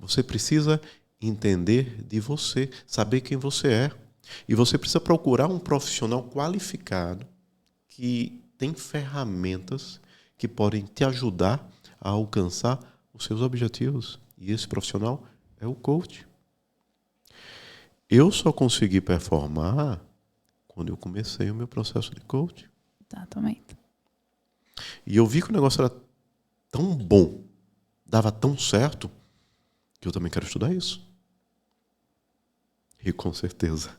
Você precisa entender de você, saber quem você é. E você precisa procurar um profissional qualificado que tem ferramentas que podem te ajudar a alcançar os seus objetivos. E esse profissional é o coach. Eu só consegui performar quando eu comecei o meu processo de coach. Exatamente. E eu vi que o negócio era tão bom, dava tão certo, que eu também quero estudar isso. E com certeza,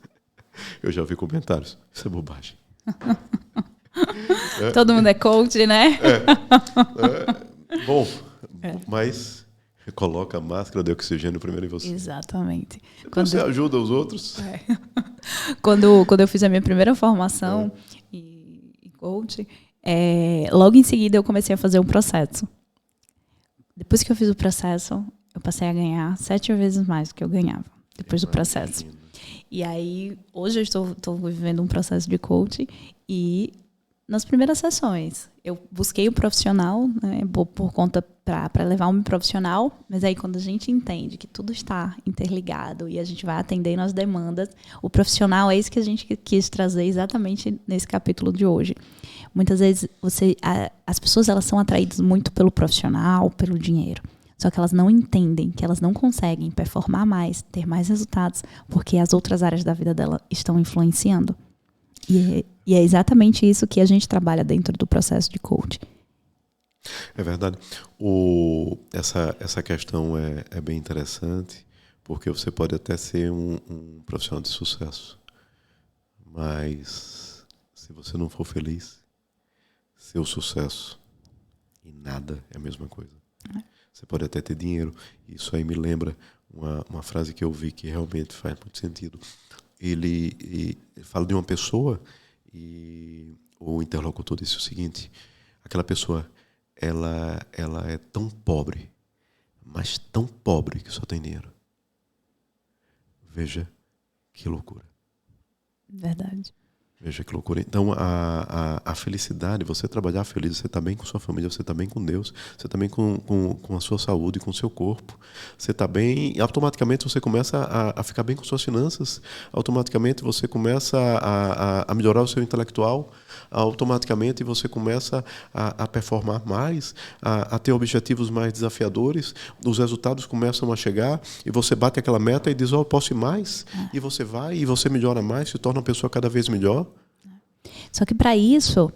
eu já vi comentários. Isso é bobagem. Todo mundo é coach, né? Bom, mas coloca a máscara de oxigênio primeiro em você. Exatamente. Quando você ajuda os outros. Quando eu fiz a minha primeira formação em coach, logo em seguida eu comecei a fazer um processo. Depois que eu fiz o processo, eu passei a ganhar 7 vezes mais do que eu ganhava depois do processo. E aí, hoje eu estou vivendo um processo de coach e nas primeiras sessões eu busquei um profissional, né, por conta para levar um profissional, mas aí quando a gente entende que tudo está interligado e a gente vai atendendo as demandas, o profissional é isso que a gente quis trazer exatamente nesse capítulo de hoje. Muitas vezes as pessoas elas são atraídas muito pelo profissional, pelo dinheiro. Só que elas não entendem que elas não conseguem performar mais, ter mais resultados, porque as outras áreas da vida dela estão influenciando. E é exatamente isso que a gente trabalha dentro do processo de coaching. É verdade. Essa questão é bem interessante, porque você pode até ser um profissional de sucesso, mas se você não for feliz, seu sucesso e nada é a mesma coisa. Você pode até ter dinheiro. Isso aí me lembra uma frase que eu vi que realmente faz muito sentido. Ele fala de uma pessoa e o interlocutor disse o seguinte: aquela pessoa, ela é tão pobre, mas tão pobre que só tem dinheiro. Veja que loucura. Verdade. Veja que loucura. Então, a felicidade, você trabalhar feliz, você está bem com sua família, você está bem com Deus, você está bem com a sua saúde, com o seu corpo. Você está bem e automaticamente você começa a ficar bem com suas finanças. Automaticamente você começa a melhorar o seu intelectual. Automaticamente você começa a performar mais, a ter objetivos mais desafiadores. Os resultados começam a chegar e você bate aquela meta e diz, eu posso ir mais. E você vai e você melhora mais, se torna uma pessoa cada vez melhor. Só que para isso,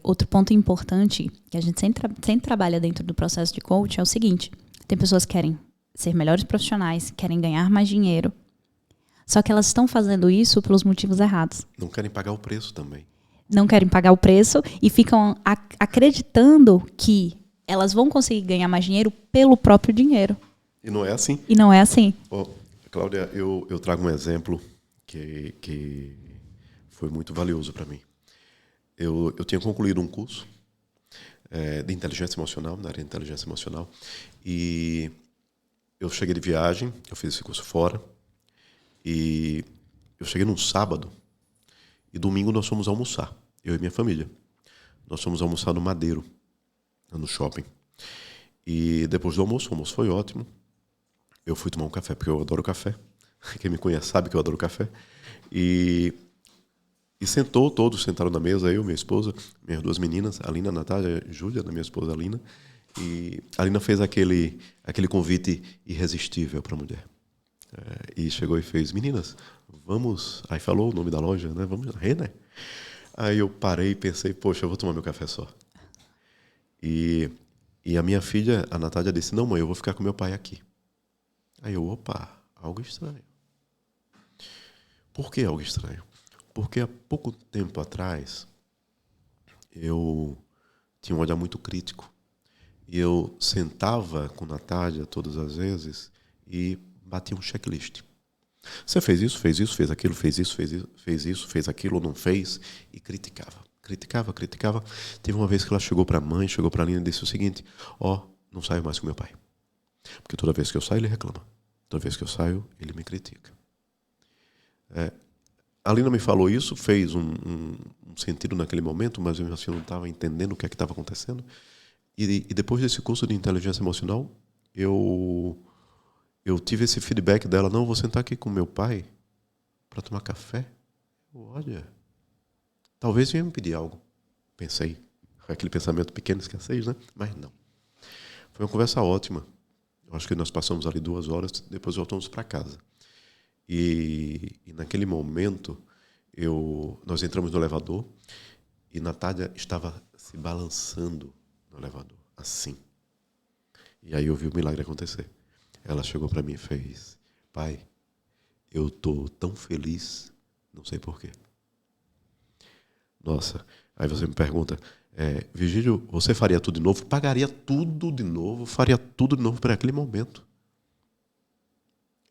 outro ponto importante que a gente sempre trabalha dentro do processo de coaching é o seguinte: tem pessoas que querem ser melhores profissionais, querem ganhar mais dinheiro, só que elas estão fazendo isso pelos motivos errados. Não querem pagar o preço também. Não querem pagar o preço e ficam acreditando que elas vão conseguir ganhar mais dinheiro pelo próprio dinheiro. E não é assim. E não é assim. Cláudia, eu trago um exemplo que foi muito valioso para mim. Eu tinha concluído um curso de inteligência emocional, na área de inteligência emocional, e eu cheguei de viagem, eu fiz esse curso fora, e eu cheguei num sábado, e domingo nós fomos almoçar, eu e minha família. Nós fomos almoçar no Madeiro, no shopping. E depois do almoço, o almoço foi ótimo, eu fui tomar um café, porque eu adoro café. Quem me conhece sabe que eu adoro café. E todos sentaram na mesa, eu, minha esposa, minhas duas meninas, a Alina, a Natália, a Júlia, minha esposa, a Alina. E a Alina fez aquele convite irresistível para a mulher. E chegou e fez, meninas, vamos... Aí falou o nome da loja, né? Vamos na Renner. Aí eu parei e pensei, poxa, eu vou tomar meu café só. E a minha filha, a Natália, disse, não, mãe, eu vou ficar com meu pai aqui. Aí eu, opa, algo estranho. Por que algo estranho? Porque há pouco tempo atrás, eu tinha um olhar muito crítico. E eu sentava com a Natália todas as vezes e batia um checklist. Você fez isso, fez aquilo, fez isso, fez aquilo, ou não fez, e criticava. Criticava. Teve uma vez que ela chegou para a mãe, chegou para a Lina e disse o seguinte, não saio mais com meu pai. Porque toda vez que eu saio, ele reclama. Toda vez que eu saio, ele me critica. A Lina me falou isso, fez um sentido naquele momento, mas eu assim, não estava entendendo o que é que estava acontecendo. E depois desse curso de inteligência emocional, eu tive esse feedback dela, não, vou sentar aqui com meu pai para tomar café. Olha, talvez venha me pedir algo. Pensei, aquele pensamento pequeno, escassez, né? Mas não. Foi uma conversa ótima. Eu acho que nós passamos ali 2 horas, depois voltamos para casa. E naquele momento, nós entramos no elevador e Natália estava se balançando no elevador, assim. E aí eu vi o milagre acontecer. Ela chegou para mim e fez, pai, eu estou tão feliz, não sei porquê. Nossa, aí você me pergunta, Virgílio, você faria tudo de novo? Pagaria tudo de novo, faria tudo de novo para aquele momento.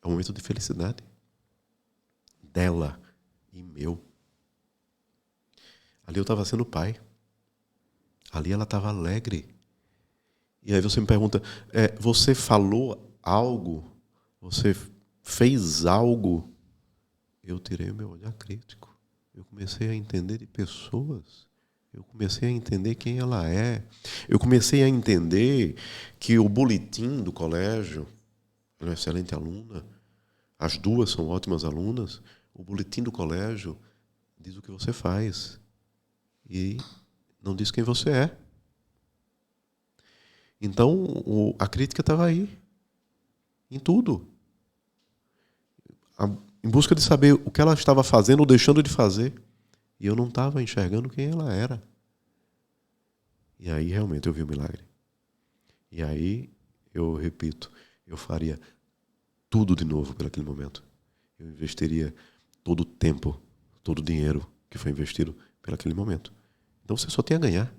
É um momento de felicidade. Dela e meu. Ali eu estava sendo pai. Ali ela estava alegre. E aí você me pergunta, você falou algo? Você fez algo? Eu tirei o meu olhar crítico. Eu comecei a entender de pessoas. Eu comecei a entender quem ela é. Eu comecei a entender que o boletim do colégio, ela é uma excelente aluna, as duas são ótimas alunas, o boletim do colégio diz o que você faz e não diz quem você é. Então, a crítica estava aí, em tudo. Em busca de saber o que ela estava fazendo ou deixando de fazer. E eu não estava enxergando quem ela era. E aí, realmente, eu vi o milagre. E aí, eu repito, eu faria tudo de novo por aquele momento. Eu investiria todo o tempo, todo o dinheiro que foi investido por aquele momento. Então, você só tem a ganhar.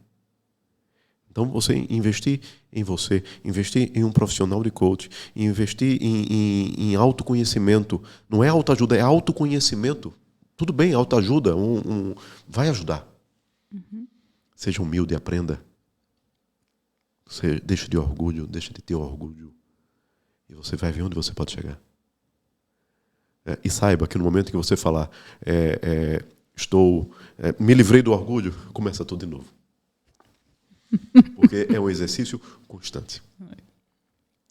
Então, você investir em você, investir em um profissional de coach, investir em autoconhecimento. Não é autoajuda, é autoconhecimento. Tudo bem, autoajuda, vai ajudar. Uhum. Seja humilde, aprenda. Você deixa de orgulho, deixa de ter orgulho. E você vai ver onde você pode chegar. E saiba que no momento que você falar, me livrei do orgulho, começa tudo de novo. Porque é um exercício constante.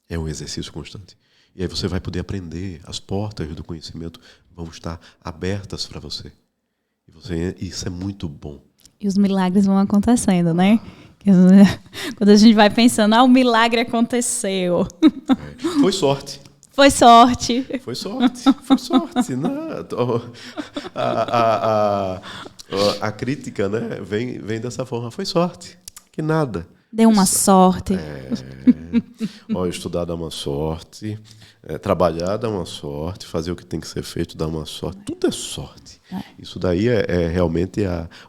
É um exercício constante. E aí você vai poder aprender, as portas do conhecimento vão estar abertas para você. E isso é muito bom. E os milagres vão acontecendo, né? Quando a gente vai pensando, o milagre aconteceu. Foi sorte. Foi sorte. Foi sorte. Foi sorte. A crítica, né, vem dessa forma. Foi sorte. Que nada. Deu uma sorte. Estudar dá uma sorte. Trabalhar dá uma sorte. Fazer o que tem que ser feito dá uma sorte. Tudo é sorte. Isso daí é realmente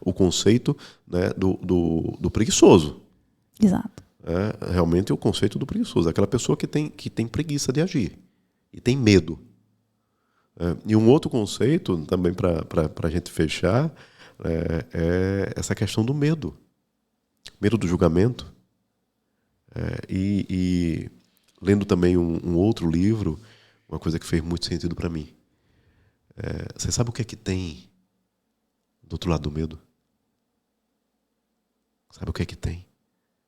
o conceito, né, do preguiçoso. Exato. É realmente o conceito do preguiçoso. Aquela pessoa que tem preguiça de agir. E tem medo. E um outro conceito, também para a gente fechar, é essa questão do medo. Medo do julgamento. E lendo também um outro livro, uma coisa que fez muito sentido para mim. Você sabe o que é que tem do outro lado do medo? Sabe o que é que tem?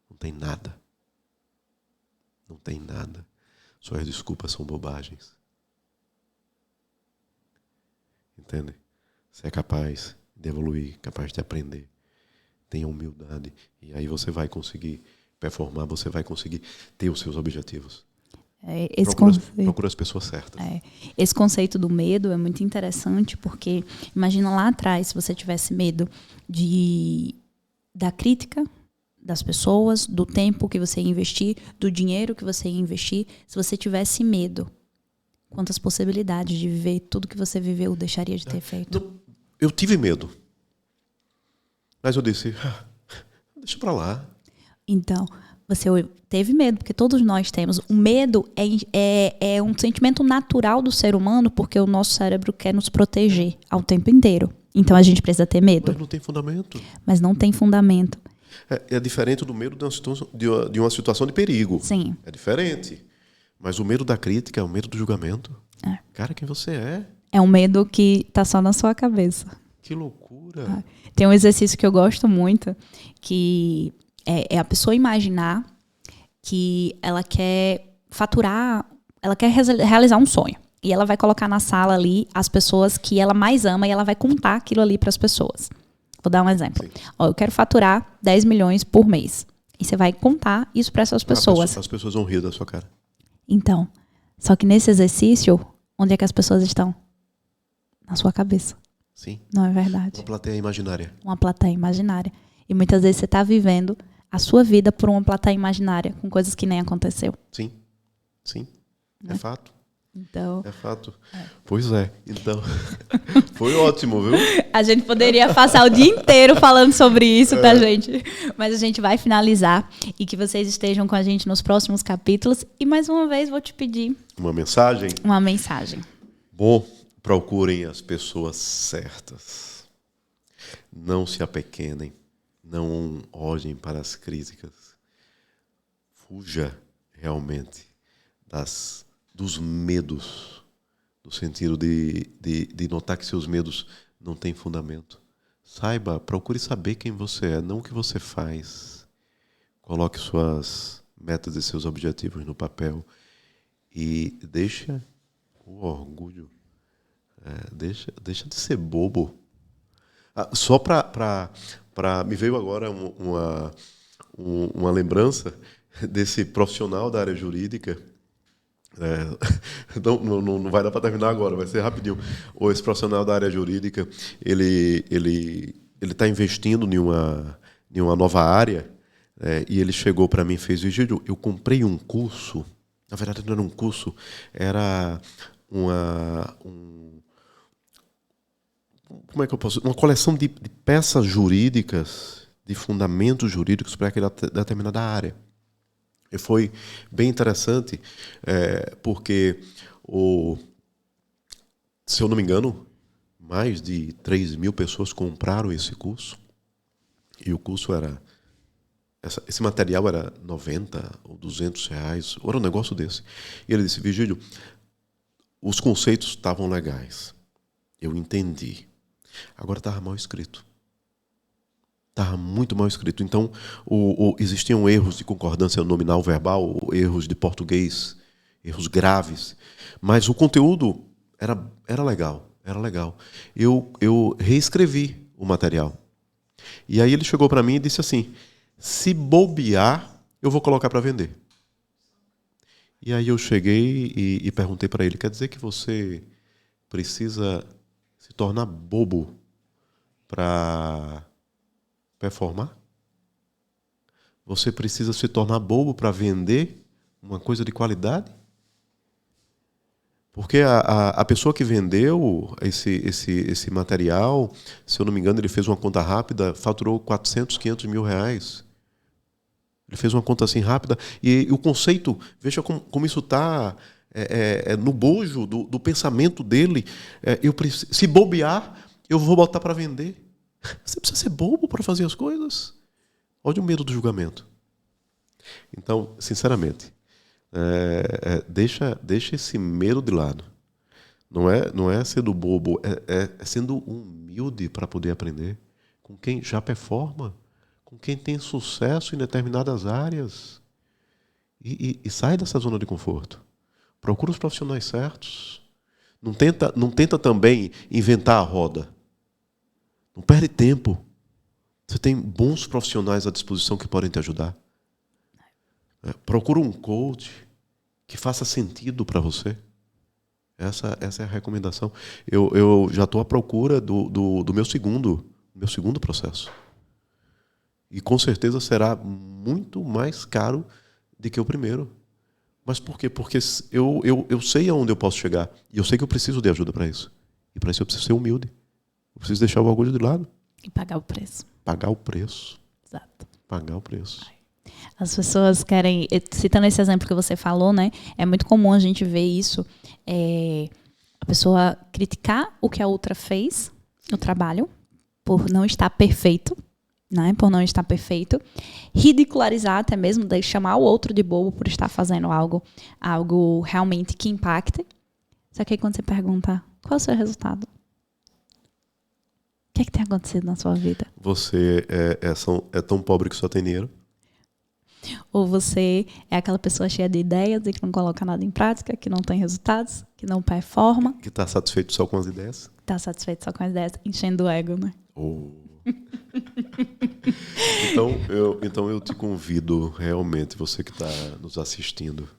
Não tem nada. Não tem nada. Suas desculpas são bobagens. Entende? Você é capaz de evoluir, capaz de aprender. Tenha humildade. E aí você vai conseguir performar, você vai conseguir ter os seus objetivos. Procura as pessoas certas. Esse conceito do medo é muito interessante, porque imagina lá atrás, se você tivesse medo da crítica das pessoas, do tempo que você ia investir, do dinheiro que você ia investir. Se você tivesse medo, quantas possibilidades de viver tudo que você viveu deixaria de ter feito? Eu tive medo. Mas eu disse, deixa pra lá. Então, você teve medo, porque todos nós temos. O medo é um sentimento natural do ser humano, porque o nosso cérebro quer nos proteger ao tempo inteiro. Então a gente precisa ter medo. Mas não tem fundamento. Mas não tem fundamento. É diferente do medo de uma situação de perigo. Sim. É diferente. Mas o medo da crítica, o medo do julgamento. Cara, quem você é? É um medo que tá só na sua cabeça. Que loucura. Tem um exercício que eu gosto muito, que é a pessoa imaginar que ela quer faturar, ela quer realizar um sonho. E ela vai colocar na sala ali as pessoas que ela mais ama e ela vai contar aquilo ali para as pessoas. Vou dar um exemplo. Eu quero faturar 10 milhões por mês. E você vai contar isso para essas pessoas. As pessoas vão rir da sua cara. Então, só que nesse exercício, onde é que as pessoas estão? Na sua cabeça. Sim. Não é verdade? Uma plateia imaginária. Uma plateia imaginária. E muitas vezes você está vivendo a sua vida por uma plateia imaginária, com coisas que nem aconteceu. Sim. Sim. É fato. Então, é fato. Pois é. Então, foi ótimo, viu? A gente poderia passar o dia inteiro falando sobre isso, tá, gente? Mas a gente vai finalizar e que vocês estejam com a gente nos próximos capítulos. E mais uma vez vou te pedir uma mensagem. Uma mensagem. Bom, procurem as pessoas certas. Não se apequenem. Não olhem para as críticas. Fuja realmente dos medos, no sentido de notar que seus medos não têm fundamento. Procure saber quem você é, não o que você faz. Coloque suas metas e seus objetivos no papel e deixa o orgulho, deixa de ser bobo. Só me veio agora uma lembrança desse profissional da área jurídica. Não vai dar para terminar agora, vai ser rapidinho. Esse profissional da área jurídica, ele está investindo em uma nova área, e ele chegou para mim e fez: Vigílio, eu comprei um curso. Na verdade não era um curso, era como é que eu posso? Uma coleção de peças jurídicas, de fundamentos jurídicos para aquela determinada área. E foi bem interessante, porque, se eu não me engano, mais de 3.000 pessoas compraram esse curso. E o curso esse material era 90 ou 200 reais, ou era um negócio desse. E ele disse: Vigílio, os conceitos estavam legais, eu entendi. Agora estava mal escrito. Estava muito mal escrito. Então, existiam erros de concordância nominal verbal, erros de português, erros graves. Mas o conteúdo era legal. Era legal. Eu reescrevi o material. E aí ele chegou para mim e disse assim, se bobear, eu vou colocar para vender. E aí eu cheguei e perguntei para ele, quer dizer que você precisa se tornar bobo para performar? Você precisa se tornar bobo para vender uma coisa de qualidade? Porque a pessoa que vendeu esse material, se eu não me engano, ele fez uma conta rápida, faturou 400, 500 mil reais. Ele fez uma conta assim rápida. E o conceito, veja como isso está no bojo do pensamento dele. Se bobear, eu vou botar para vender. Você precisa ser bobo para fazer as coisas? Olha o medo do julgamento. Então, sinceramente, deixa esse medo de lado. Não é sendo bobo, é sendo humilde para poder aprender com quem já performa, com quem tem sucesso em determinadas áreas. E sai dessa zona de conforto. Procura os profissionais certos. Não tenta também inventar a roda. Não perde tempo. Você tem bons profissionais à disposição que podem te ajudar. Procura um coach que faça sentido para você. Essa é a recomendação. Eu já estou à procura do meu segundo processo. E com certeza será muito mais caro do que o primeiro. Mas por quê? Porque eu sei aonde eu posso chegar. E eu sei que eu preciso de ajuda para isso. E para isso eu preciso ser humilde. Eu preciso deixar o orgulho de lado. E pagar o preço. Pagar o preço. Exato. Pagar o preço. As pessoas querem... Citando esse exemplo que você falou, né? É muito comum a gente ver isso. A pessoa criticar o que a outra fez no trabalho por não estar perfeito. Né, por não estar perfeito, ridicularizar até mesmo, chamar o outro de bobo por estar fazendo algo realmente que impacte. Só que aí quando você pergunta, qual é o seu resultado? O que tem acontecido na sua vida? Você é tão pobre que só tem dinheiro? Ou você é aquela pessoa cheia de ideias e que não coloca nada em prática, que não tem resultados, que não performa? Que está satisfeito só com as ideias? Está satisfeito só com as ideias, enchendo o ego, né? Então eu te convido realmente, você que está nos assistindo,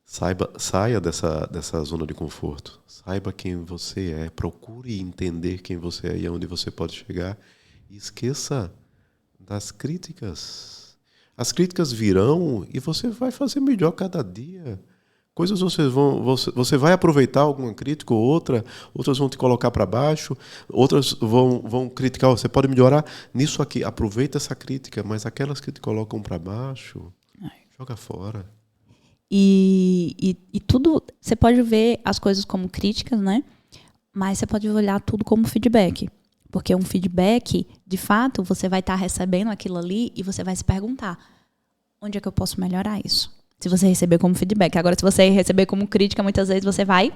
saia dessa zona de conforto, saiba quem você é, procure entender quem você é e aonde você pode chegar e esqueça das críticas. As críticas virão e você vai fazer melhor cada dia. Coisas você vai aproveitar alguma crítica ou outra, outras vão te colocar para baixo, outras vão criticar, você pode melhorar nisso aqui. Aproveita essa crítica, mas aquelas que te colocam para baixo, joga fora. E tudo, você pode ver as coisas como críticas, né? Mas você pode olhar tudo como feedback. Porque um feedback, de fato, você vai estar recebendo aquilo ali e você vai se perguntar, onde é que eu posso melhorar isso? Se você receber como feedback. Agora, se você receber como crítica, muitas vezes você vai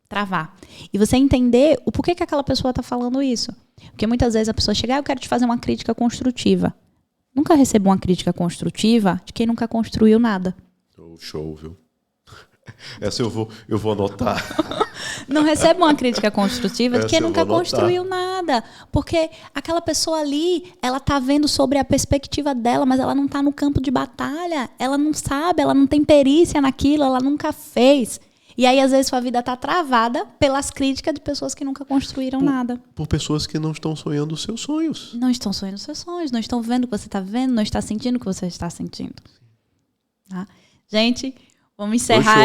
travar. E você entender o porquê que aquela pessoa está falando isso. Porque muitas vezes a pessoa chega, eu quero te fazer uma crítica construtiva. Nunca recebo uma crítica construtiva de quem nunca construiu nada. Show, viu? Essa eu vou anotar. Não recebe uma crítica construtiva de quem nunca construiu nada. Porque aquela pessoa ali, ela está vendo sobre a perspectiva dela, mas ela não está no campo de batalha. Ela não sabe, ela não tem perícia naquilo, ela nunca fez. E aí, às vezes, sua vida está travada pelas críticas de pessoas que nunca construíram nada. Por pessoas que não estão sonhando os seus sonhos. Não estão sonhando os seus sonhos, não estão vendo o que você está vendo, não está sentindo o que você está sentindo. Tá? Gente... Vamos encerrar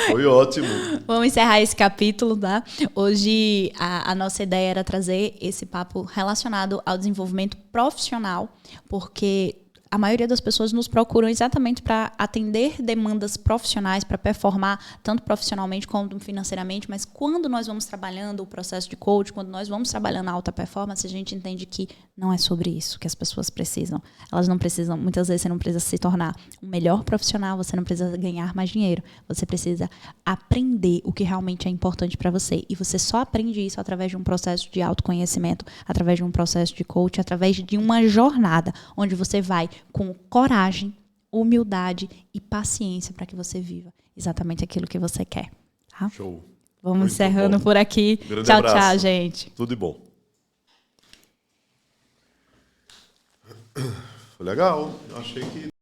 Foi ótimo. Vamos encerrar esse capítulo, tá? Hoje a nossa ideia era trazer esse papo relacionado ao desenvolvimento profissional, porque a maioria das pessoas nos procuram exatamente para atender demandas profissionais, para performar tanto profissionalmente quanto financeiramente, mas quando nós vamos trabalhando o processo de coach, quando nós vamos trabalhando a alta performance, a gente entende que não é sobre isso que as pessoas precisam. Elas não precisam, muitas vezes você não precisa se tornar um melhor profissional, você não precisa ganhar mais dinheiro, você precisa aprender o que realmente é importante para você. E você só aprende isso através de um processo de autoconhecimento, através de um processo de coach, através de uma jornada onde você vai com coragem, humildade e paciência para que você viva exatamente aquilo que você quer. Tá? Show. Vamos Muito encerrando bom. por aqui. Grande Tchau, abraço. tchau, gente. Tudo de bom. Foi legal. Eu achei que